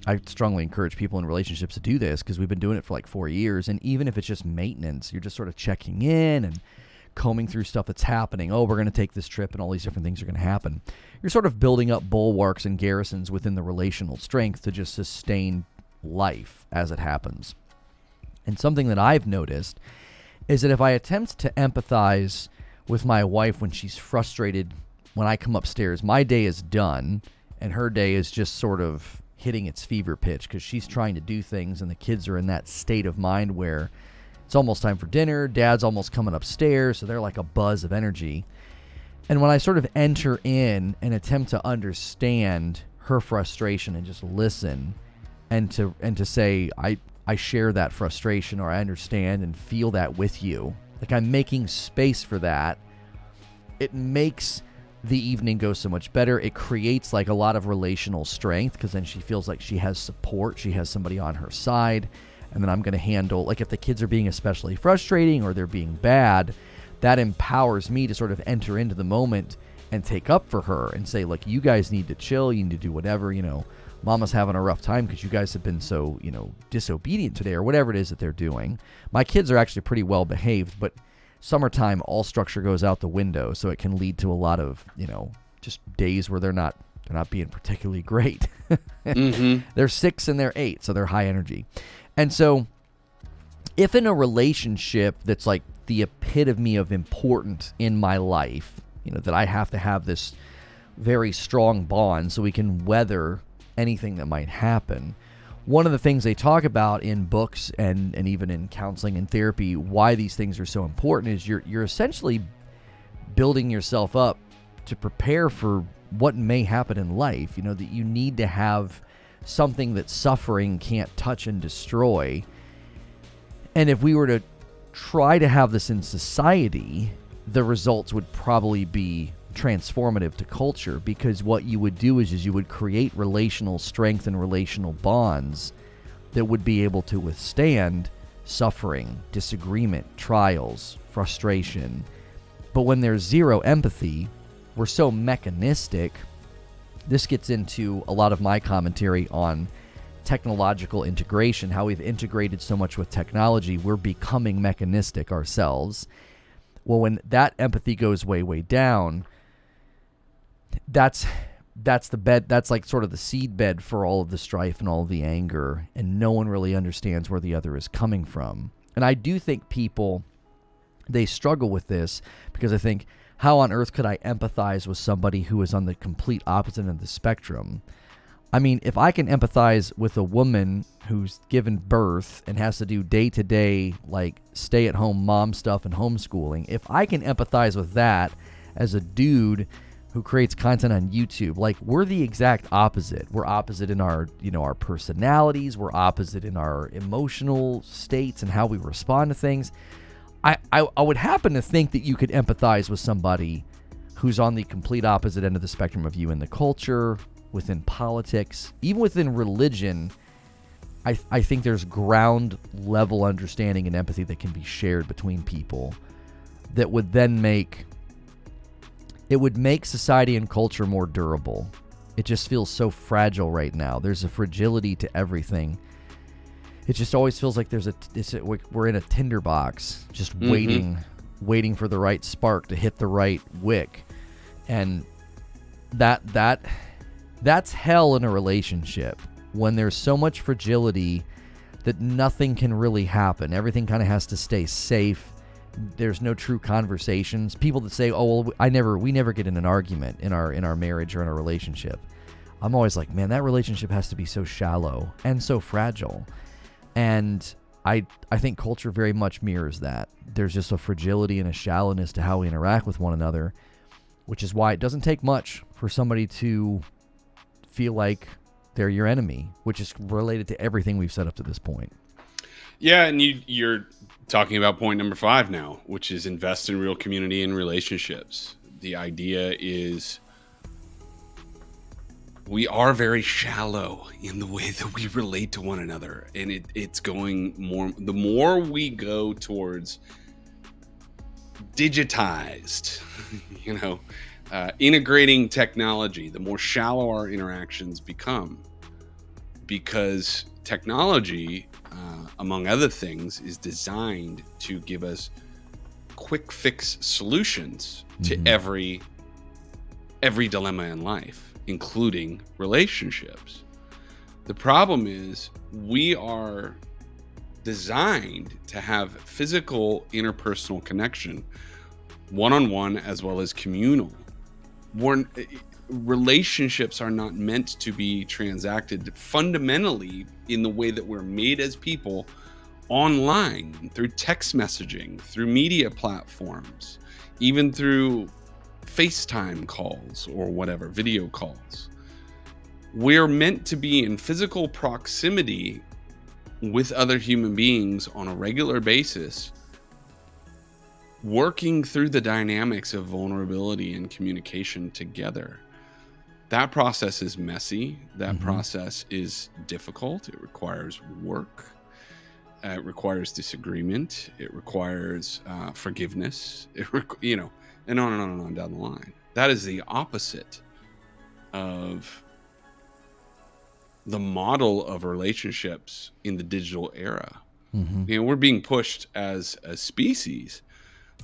I strongly encourage people in relationships to do this, because we've been doing it for like 4 years. And even if it's just maintenance, you're just sort of checking in and combing through stuff that's happening. Oh, we're going to take this trip and all these different things are going to happen. You're sort of building up bulwarks and garrisons within the relational strength to just sustain life as it happens. And something that I've noticed is that if I attempt to empathize with my wife when she's frustrated, when I come upstairs, my day is done and her day is just sort of hitting its fever pitch, because she's trying to do things and the kids are in that state of mind where it's almost time for dinner, dad's almost coming upstairs, so they're like a buzz of energy. And when I sort of enter in and attempt to understand her frustration and just listen and to say, I share that frustration, or I understand and feel that with you, like I'm making space for that, it makes the evening go so much better. It creates like a lot of relational strength, because then she feels like she has support, she has somebody on her side. And then I'm going to handle, like if the kids are being especially frustrating or they're being bad, that empowers me to sort of enter into the moment and take up for her and say, look, you guys need to chill, you need to do whatever, mama's having a rough time because you guys have been so, disobedient today, or whatever it is that they're doing. My kids are actually pretty well behaved, but summertime, all structure goes out the window, so it can lead to a lot of, just days where they're not being particularly great. They're 6 and they're 8, so they're high energy. And so if in a relationship that's like the epitome of important in my life, that I have to have this very strong bond so we can weather anything that might happen, one of the things they talk about in books and even in counseling and therapy, why these things are so important, is you're essentially building yourself up to prepare for what may happen in life. That you need to have something that suffering can't touch and destroy. And if we were to try to have this in society, the results would probably be transformative to culture, because what you would do is you would create relational strength and relational bonds that would be able to withstand suffering, disagreement, trials, frustration. But when there's zero empathy, we're so mechanistic. This gets into a lot of my commentary on technological integration, how we've integrated so much with technology, we're becoming mechanistic ourselves. Well, when that empathy goes way, way down, that's the bed, that's like sort of the seed bed for all of the strife and all of the anger, and no one really understands where the other is coming from. And I do think people, they struggle with this, because I think, how on earth could I empathize with somebody who is on the complete opposite end of the spectrum? I mean, if I can empathize with a woman who's given birth and has to do day-to-day, like, stay-at-home mom stuff and homeschooling, if I can empathize with that as a dude who creates content on YouTube, like, we're the exact opposite. We're opposite in our, our personalities. We're opposite in our emotional states and how we respond to things. I would happen to think that you could empathize with somebody who's on the complete opposite end of the spectrum of you in the culture, within politics, even within religion. I think there's ground level understanding and empathy that can be shared between people that would then make society and culture more durable. It just feels so fragile right now. There's a fragility to everything. It just always feels like we're in a tinderbox, just waiting for the right spark to hit the right wick, and that's hell in a relationship. When there's so much fragility that nothing can really happen. Everything kind of has to stay safe. There's no true conversations. People that say, "Oh, well, we never get in an argument in our marriage or in a relationship." I'm always like, man, that relationship has to be so shallow and so fragile. And I think culture very much mirrors that. There's just a fragility and a shallowness to how we interact with one another, which is why it doesn't take much for somebody to feel like they're your enemy, which is related to everything we've said up to this point. Yeah, and you're talking about point number 5 now, which is invest in real community and relationships. The idea is we are very shallow in the way that we relate to one another, and it's going more. The more we go towards digitized, integrating technology, the more shallow our interactions become, because technology, among other things, is designed to give us quick fix solutions to every dilemma in life, including relationships. The problem is we are designed to have physical interpersonal connection, one-on-one as well as communal. Relationships are not meant to be transacted fundamentally in the way that we're made as people online, through text messaging, through media platforms, even through FaceTime calls or whatever, video calls. We're meant to be in physical proximity with other human beings on a regular basis, working through the dynamics of vulnerability and communication together. That process is messy. That process is difficult. It requires work. It requires disagreement. It requires forgiveness. And on and on and on down the line. That is the opposite of the model of relationships in the digital era. We're being pushed as a species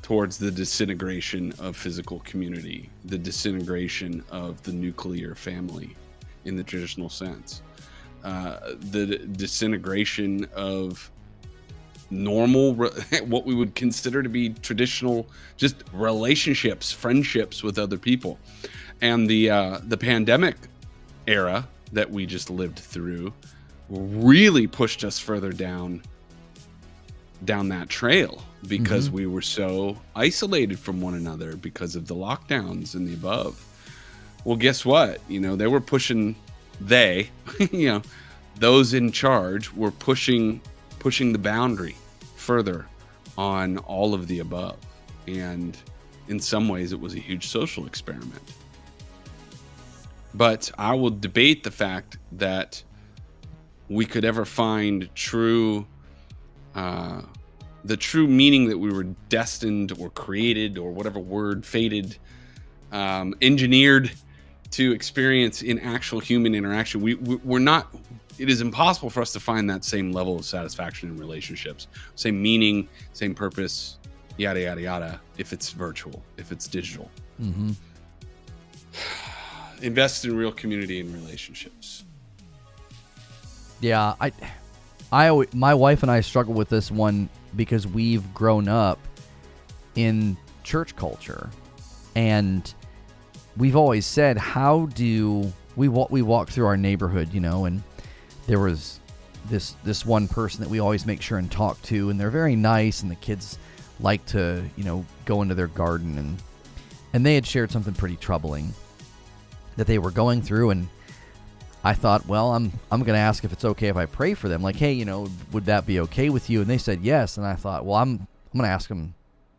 towards the disintegration of physical community, the disintegration of the nuclear family in the traditional sense, the disintegration of normal, what we would consider to be traditional, just relationships, friendships with other people. And the pandemic era that we just lived through really pushed us further down that trail, because we were so isolated from one another because of the lockdowns and the above. Well, guess what? They were pushing, those in charge were pushing the boundary further on all of the above. And in some ways it was a huge social experiment. But I will debate the fact that we could ever find the true meaning that we were destined or created, or whatever word, fated, engineered to experience in actual human interaction. We're not. It is impossible for us to find that same level of satisfaction in relationships, same meaning, same purpose, yada yada yada, if it's virtual, if it's digital. Invest in real community and relationships. Yeah, my wife and I struggle with this one because we've grown up in church culture, and we've always said, how do we walk through our neighborhood, and there was this one person that we always make sure and talk to, and they're very nice, and the kids like to go into their garden, and they had shared something pretty troubling that they were going through, and I thought, well, I'm going to ask if it's okay if I pray for them. Like, hey, would that be okay with you? And they said yes. And I thought, well, I'm going to ask them,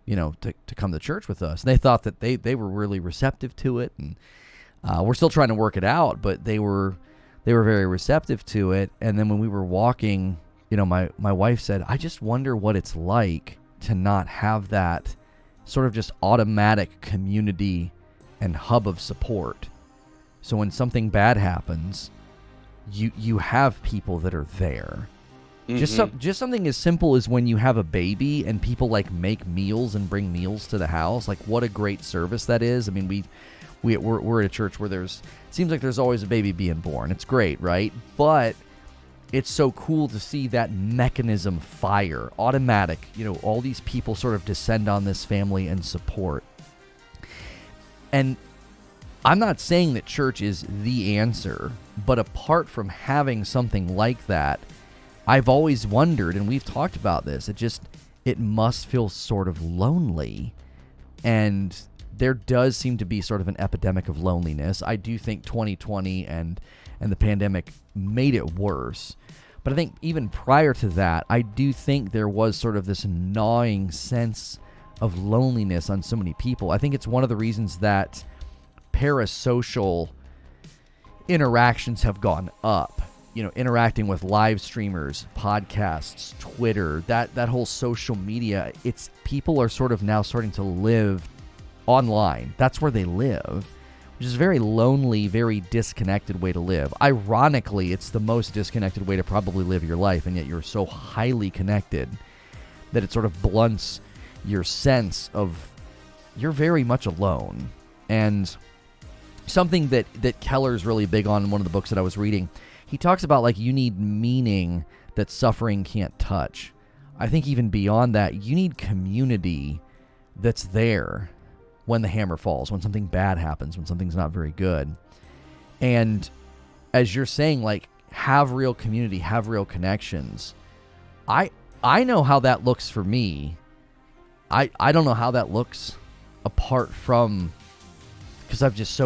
to come to church with us. And they thought that they were really receptive to it. And We're still trying to work it out, but they were very receptive to it. And then when we were walking, my wife said, I just wonder what it's like to not have that sort of just automatic community and hub of support. So when something bad happens, you have people that are there. Mm-hmm. Just something as simple as when you have a baby and people like make meals and bring meals to the house. Like, what a great service that is. I mean, we're at a church where seems like there's always a baby being born. It's great, right? But it's so cool to see that mechanism fire, automatic. All these people sort of descend on this family and support. And I'm not saying that church is the answer, but apart from having something like that, I've always wondered, and we've talked about this, it must feel sort of lonely. And there does seem to be sort of an epidemic of loneliness. I do think 2020 and the pandemic made it worse. But I think even prior to that, I do think there was sort of this gnawing sense of loneliness on so many people. I think it's one of the reasons that parasocial interactions have gone up. Interacting with live streamers, podcasts, Twitter, that whole social media, people are sort of now starting to live online. That's where they live, which is a very lonely, very disconnected way to live. Ironically, it's the most disconnected way to probably live your life, and yet you're so highly connected that it sort of blunts your sense of you're very much alone. And something that Keller's really big on in one of the books that I was reading, he talks about like you need meaning that suffering can't touch. I think even beyond that, you need community that's there when the hammer falls, when something bad happens, when something's not very good. And as you're saying, like, have real community, have real connections. I know how that looks for me. I don't know how that looks apart from, because I've just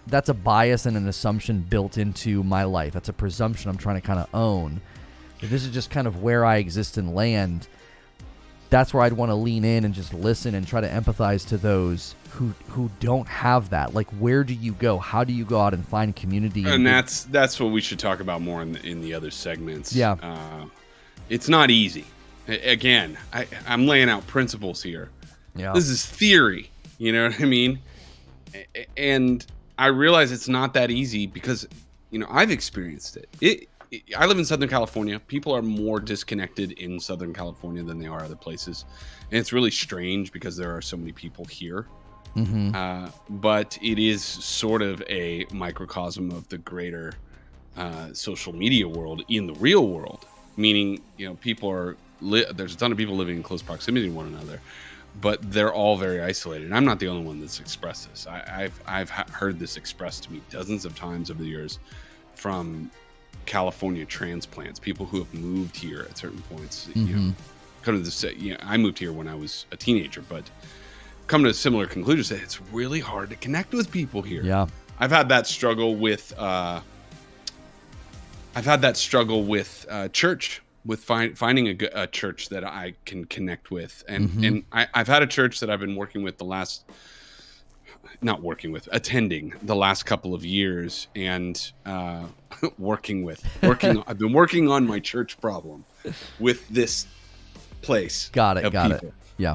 that's a bias and an assumption built into my life. That's a presumption I'm trying to kind of own. If this is just kind of where I exist and land, that's where I'd want to lean in and just listen and try to empathize to those who don't have that. Like, where do you go? How do you go out and find community? And that's what we should talk about more in the other segments. Yeah. It's not easy. Again, I'm laying out principles here. Yeah. This is theory. You know what I mean? And I realize it's not that easy because, I've experienced it. I live in Southern California. People are more disconnected in Southern California than they are other places. And it's really strange because there are so many people here. Mm-hmm. But it is sort of a microcosm of the greater social media world in the real world. Meaning, people are there's a ton of people living in close proximity to one another, but they're all very isolated. And I'm not the only one that's expressed this. I've heard this expressed to me dozens of times over the years from California transplants, people who have moved here at certain points. Mm-hmm. I moved here when I was a teenager, but come to a similar conclusion that it's really hard to connect with people here. Yeah, I've had that struggle with church, with finding a church that I can connect with, and I've had a church that I've been attending the last couple of years, and I've been working on my church problem with this place. Got it. Yeah.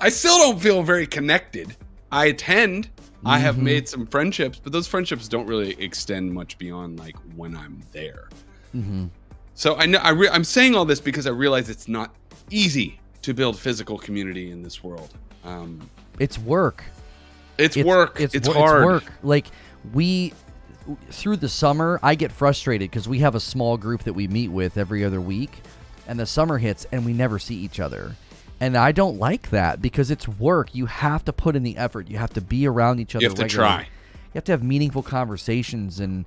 I still don't feel very connected. I attend. I have made some friendships, but those friendships don't really extend much beyond like when I'm there. Mm-hmm. So I know I'm saying all this because I realize it's not easy to build physical community in this world. It's work. It's work. It's hard. It's work. Like, through the summer, I get frustrated because we have a small group that we meet with every other week, and the summer hits and we never see each other. And I don't like that because it's work. You have to put in the effort. You have to be around each other. You have to try. You have to have meaningful conversations and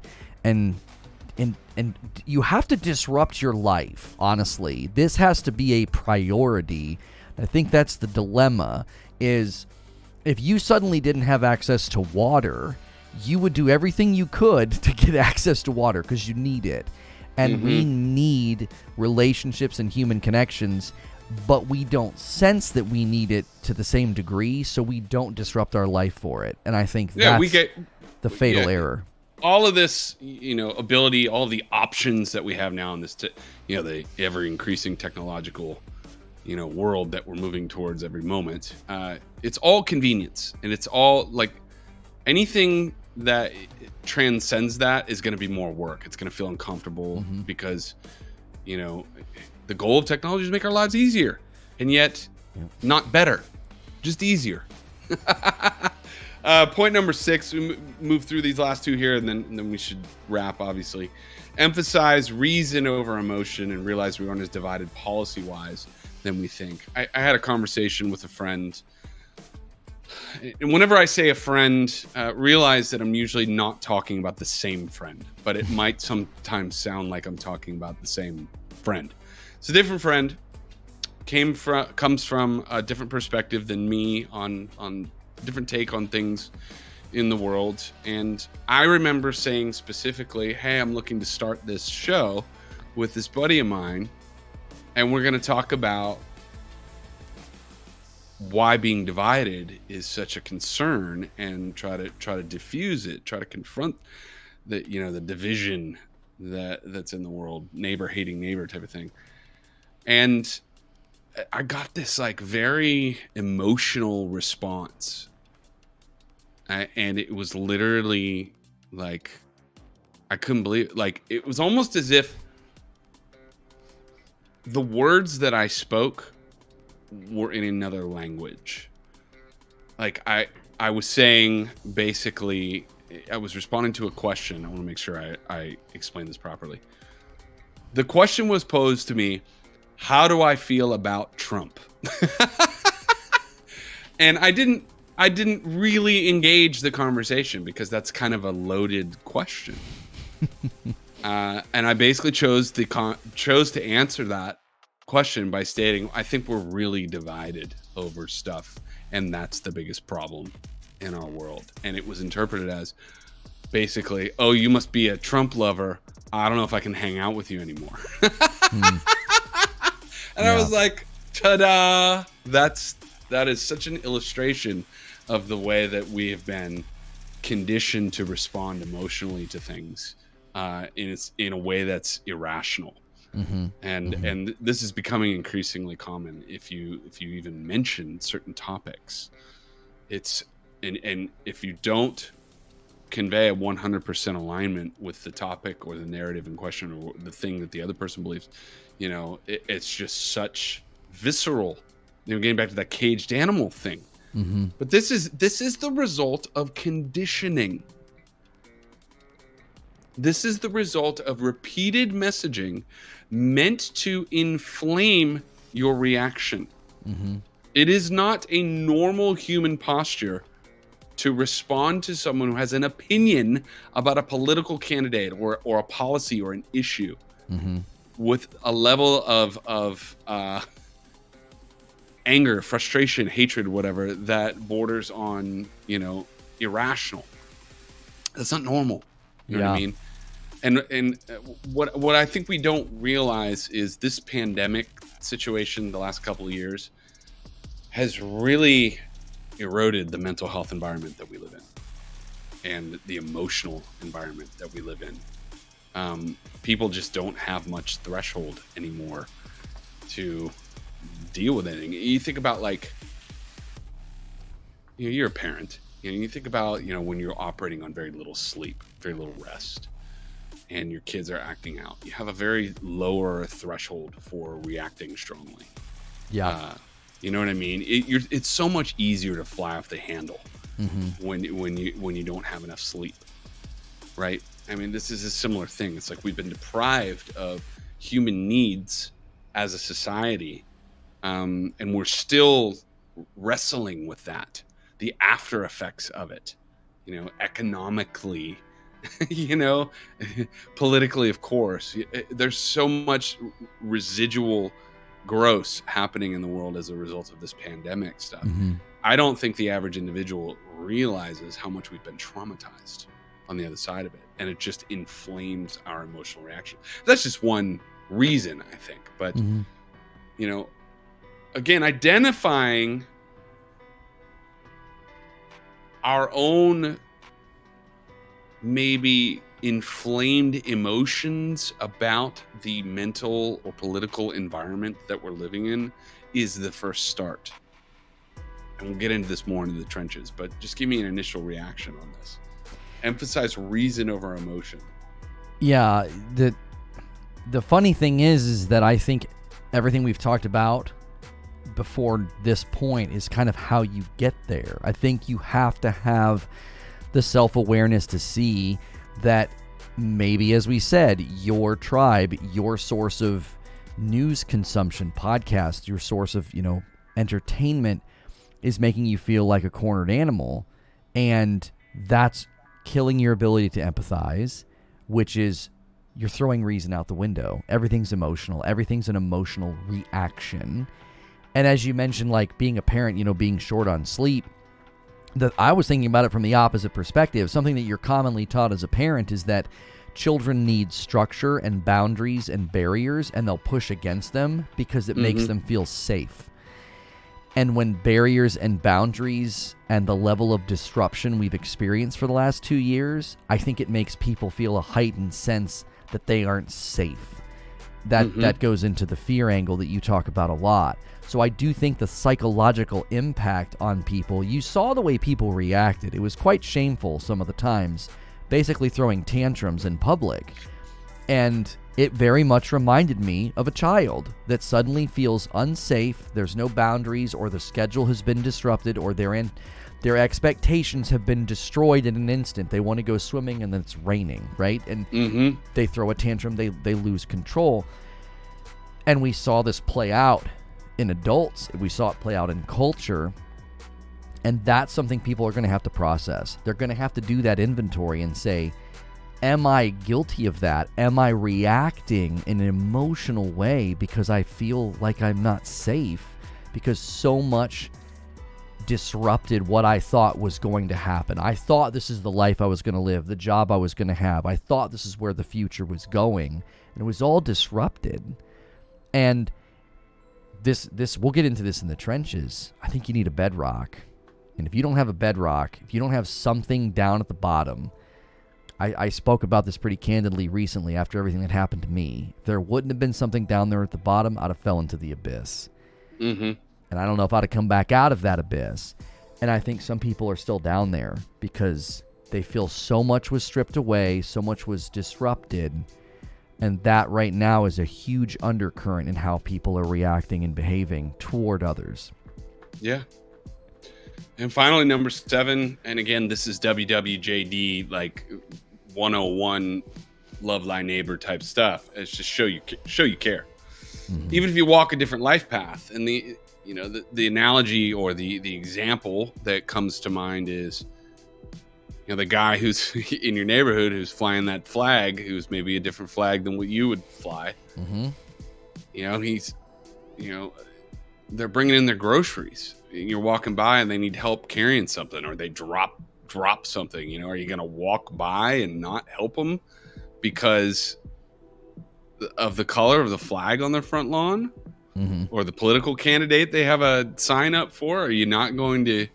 you have to disrupt your life, honestly. This has to be a priority. I think that's the dilemma, is if you suddenly didn't have access to water, you would do everything you could to get access to water because you need it. And we need relationships and human connections but we don't sense that we need it to the same degree, so we don't disrupt our life for it. And I think that's the fatal error. All of this, ability, all the options that we have now in this, the ever increasing technological, world that we're moving towards every moment. It's all convenience, and it's all like anything that transcends that is going to be more work. It's going to feel uncomfortable because, the goal of technology is to make our lives easier, and yet not better, just easier. Point number 6, we move through these last 2 here, and then we should wrap, obviously. Emphasize reason over emotion and realize we aren't as divided policy-wise than we think. I had a conversation with a friend, and whenever I say a friend, realize that I'm usually not talking about the same friend, but it might sometimes sound like I'm talking about the same friend. It's a different friend, comes from a different perspective than me on different take on things in the world. And I remember saying specifically, hey, I'm looking to start this show with this buddy of mine, and we're going to talk about why being divided is such a concern, and try to diffuse it, try to confront the division that's in the world, neighbor hating neighbor type of thing. And I got this like very emotional response, and it was literally like, I couldn't believe it. Like, it was almost as if the words that I spoke were in another language. Like I was saying, basically, I was responding to a question. I want to make sure I explain this properly. The question was posed to me, how do I feel about Trump? And I didn't really engage the conversation because that's kind of a loaded question. And I basically chose to answer that question by stating, I think we're really divided over stuff, and that's the biggest problem in our world. And it was interpreted as basically, oh, you must be a Trump lover. I don't know if I can hang out with you anymore. And I was like, ta-da! That is such an illustration of the way that we have been conditioned to respond emotionally to things in a way that's irrational. And this is becoming increasingly common. If you even mention certain topics, and if you don't convey a 100% alignment with the topic or the narrative in question or the thing that the other person believes, it's just such visceral. Getting back to that caged animal thing. But this is the result of conditioning. This is the result of repeated messaging meant to inflame your reaction. It is not a normal human posture to respond to someone who has an opinion about a political candidate or a policy or an issue with a level of anger, frustration, hatred, whatever, that borders on, irrational. That's not normal. You know what I mean? And what I think we don't realize is this pandemic situation the last couple of years has really eroded the mental health environment that we live in and the emotional environment that we live in. People just don't have much threshold anymore to deal with anything. You think about, like, you're a parent. You think about, when you're operating on very little sleep, very little rest, and your kids are acting out. You have a very lower threshold for reacting strongly. You know what I mean? It's so much easier to fly off the handle when you don't have enough sleep, right? I mean, this is a similar thing. It's like we've been deprived of human needs as a society, and we're still wrestling with that, the after effects of it, economically, politically, of course. There's so much residual gross happening in the world as a result of this pandemic stuff. I don't think the average individual realizes how much we've been traumatized on the other side of it, and it just inflames our emotional reaction. That's just one reason, I think. But again, identifying our own maybe inflamed emotions about the mental or political environment that we're living in is the first start. And we'll get into this more into the trenches, but just give me an initial reaction on this. Emphasize reason over emotion. Yeah, the funny thing is that I think everything we've talked about before this point is kind of how you get there. I think you have to have the self-awareness to see that maybe, as we said, your tribe, your source of news consumption, podcast, your source of, entertainment is making you feel like a cornered animal, and that's killing your ability to empathize, which is you're throwing reason out the window. Everything's emotional. Everything's an emotional reaction. And as you mentioned, like being a parent, being short on sleep, that I was thinking about it from the opposite perspective. Something that you're commonly taught as a parent is that children need structure and boundaries and barriers, and they'll push against them because it makes them feel safe. And when barriers and boundaries and the level of disruption we've experienced for the last 2 years, I think it makes people feel a heightened sense that they aren't safe. That goes into the fear angle that you talk about a lot. So I do think the psychological impact on people, you saw the way people reacted. It was quite shameful some of the times, basically throwing tantrums in public. And it very much reminded me of a child that suddenly feels unsafe, there's no boundaries, or the schedule has been disrupted, or their expectations have been destroyed in an instant. They want to go swimming and then it's raining, right? And they throw a tantrum, they lose control. And we saw this play out in adults. We saw it play out in culture. And that's something people are going to have to process. They're going to have to do that inventory and say, am I guilty of that? Am I reacting in an emotional way because I feel like I'm not safe? Because so much disrupted what I thought was going to happen. I thought this is the life I was going to live, the job I was going to have. I thought this is where the future was going. And it was all disrupted. And this we'll get into this in the trenches. I think you need a bedrock. And if you don't have a bedrock, if you don't have something down at the bottom, I spoke about this pretty candidly recently after everything that happened to me. If there wouldn't have been something down there at the bottom, I'd have fell into the abyss. And I don't know if I'd have come back out of that abyss. And I think some people are still down there because they feel so much was stripped away, so much was disrupted. And that right now is a huge undercurrent in how people are reacting and behaving toward others. Yeah. And finally, number 7, and again, this is WWJD, like 101 love thy neighbor type stuff. It's just show you care. Even if you walk a different life path. And the analogy or the example that comes to mind is, the guy who's in your neighborhood who's flying that flag, who's maybe a different flag than what you would fly. They're bringing in their groceries. You're walking by and they need help carrying something, or they drop something. Are you going to walk by and not help them because of the color of the flag on their front lawn, or the political candidate they have a sign up for? Are you not going to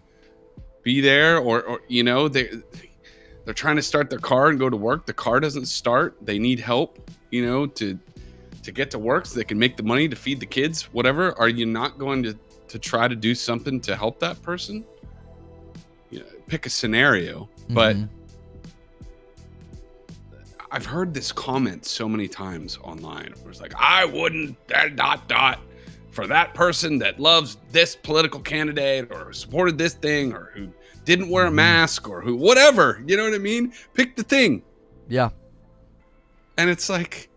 be there? Or they're trying to start their car and go to work. The car doesn't start. They need help, to get to work so they can make the money to feed the kids, whatever. Are you not going to try to do something to help that person? Pick a scenario. But I've heard this comment so many times online where it's like, I wouldn't ... for that person that loves this political candidate or supported this thing or who didn't wear a mask or who whatever, you know what I mean? Pick the thing. Yeah. And it's like,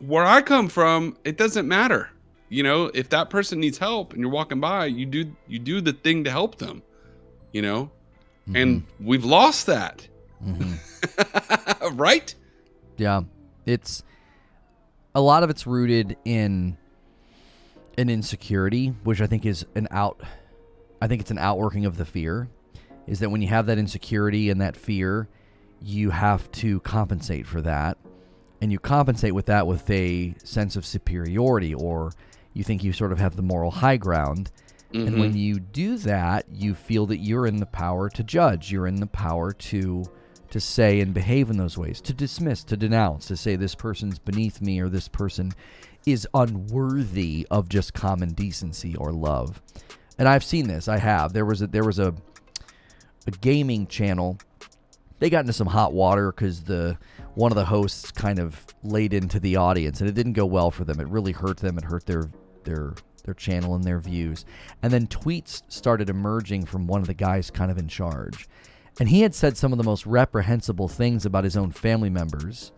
where I come from, it doesn't matter. If that person needs help and you're walking by, you do the thing to help them, and we've lost that. Right? Yeah. It's a lot of it's rooted in an insecurity, which I think is it's an outworking of the fear, is that when you have that insecurity and that fear, you have to compensate for that. And you compensate with that with a sense of superiority, or You think you sort of have the moral high ground. And when you do that, you feel that you're in the power to judge. You're in the power to say and behave in those ways, to dismiss, to denounce, to say this person's beneath me or this person is unworthy of just common decency or love. And I've seen this. I have. There was a gaming channel. They got into some hot water because one of the hosts kind of laid into the audience, and it didn't go well for them. It really hurt them. It hurt their channel and their views. And then tweets started emerging from one of the guys kind of in charge. And he had said some of the most reprehensible things about his own family members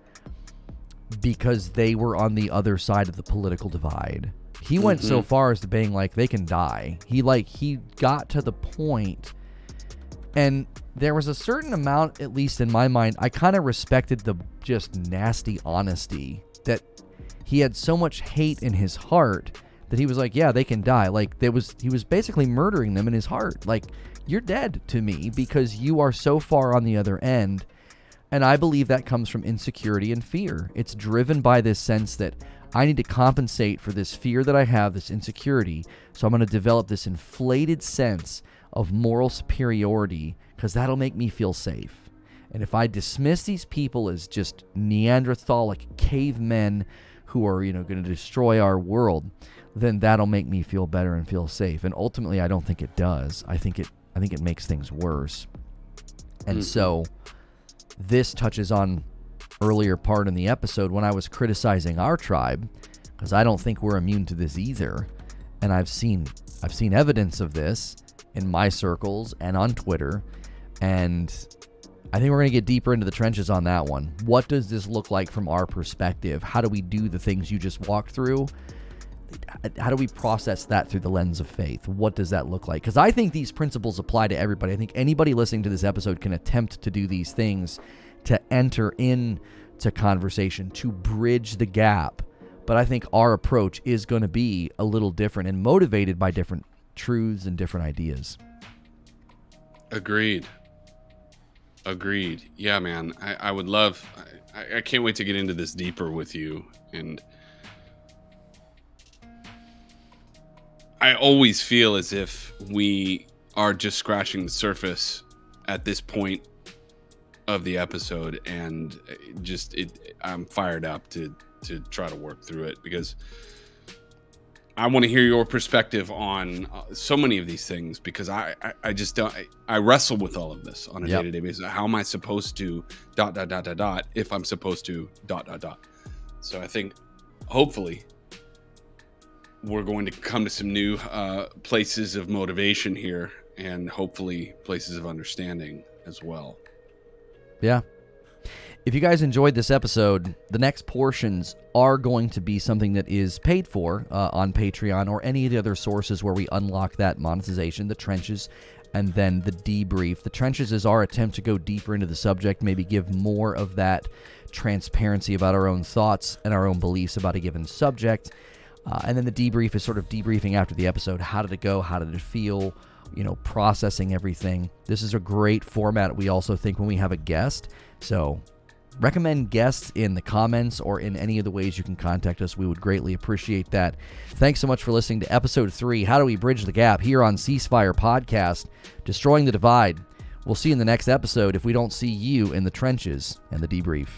because they were on the other side of the political divide. He went so far as to being like, they can die. He got to the point, and there was a certain amount, at least in my mind, I kind of respected the just nasty honesty that he had so much hate in his heart that he was like, yeah, they can die. Like, he was basically murdering them in his heart. Like, you're dead to me because you are so far on the other end. And I believe that comes from insecurity and fear. It's driven by this sense that I need to compensate for this fear that I have, this insecurity. So I'm going to develop this inflated sense of moral superiority because that'll make me feel safe. And if I dismiss these people as just Neanderthalic cavemen who are, going to destroy our world, then that'll make me feel better and feel safe. And ultimately, I don't think it does. I think it makes things worse. And so this touches on earlier part in the episode when I was criticizing our tribe, because I don't think we're immune to this either. And I've seen evidence of this in my circles and on Twitter. And I think we're going to get deeper into the trenches on that one. What does this look like from our perspective? How do we do the things you just walked through? How do we process that through the lens of faith? What does that look like? Because I think these principles apply to everybody. I think anybody listening to this episode can attempt to do these things to enter into conversation, to bridge the gap. But I think our approach is going to be a little different and motivated by different truths and different ideas. Agreed. Yeah, man. I would love... I can't wait to get into this deeper with you. And I always feel as if we are just scratching the surface at this point of the episode, and I'm fired up to try to work through it because I want to hear your perspective on so many of these things, because I just don't. I wrestle with all of this on a day-to-day basis. How am I supposed to ... if I'm supposed to ... So I think hopefully we're going to come to some new places of motivation here, and hopefully places of understanding as well. Yeah. If you guys enjoyed this episode, the next portions are going to be something that is paid for on Patreon or any of the other sources where we unlock that monetization, the trenches, and then the debrief. The trenches is our attempt to go deeper into the subject, maybe give more of that transparency about our own thoughts and our own beliefs about a given subject. And then the debrief is sort of debriefing after the episode. How did it go? How did it feel? Processing everything. This is a great format, we also think, when we have a guest. So recommend guests in the comments or in any of the ways you can contact us. We would greatly appreciate that. Thanks so much for listening to episode 3, How Do We Bridge the Gap, here on Ceasefire Podcast, Destroying the Divide. We'll see you in the next episode if we don't see you in the trenches and the debrief.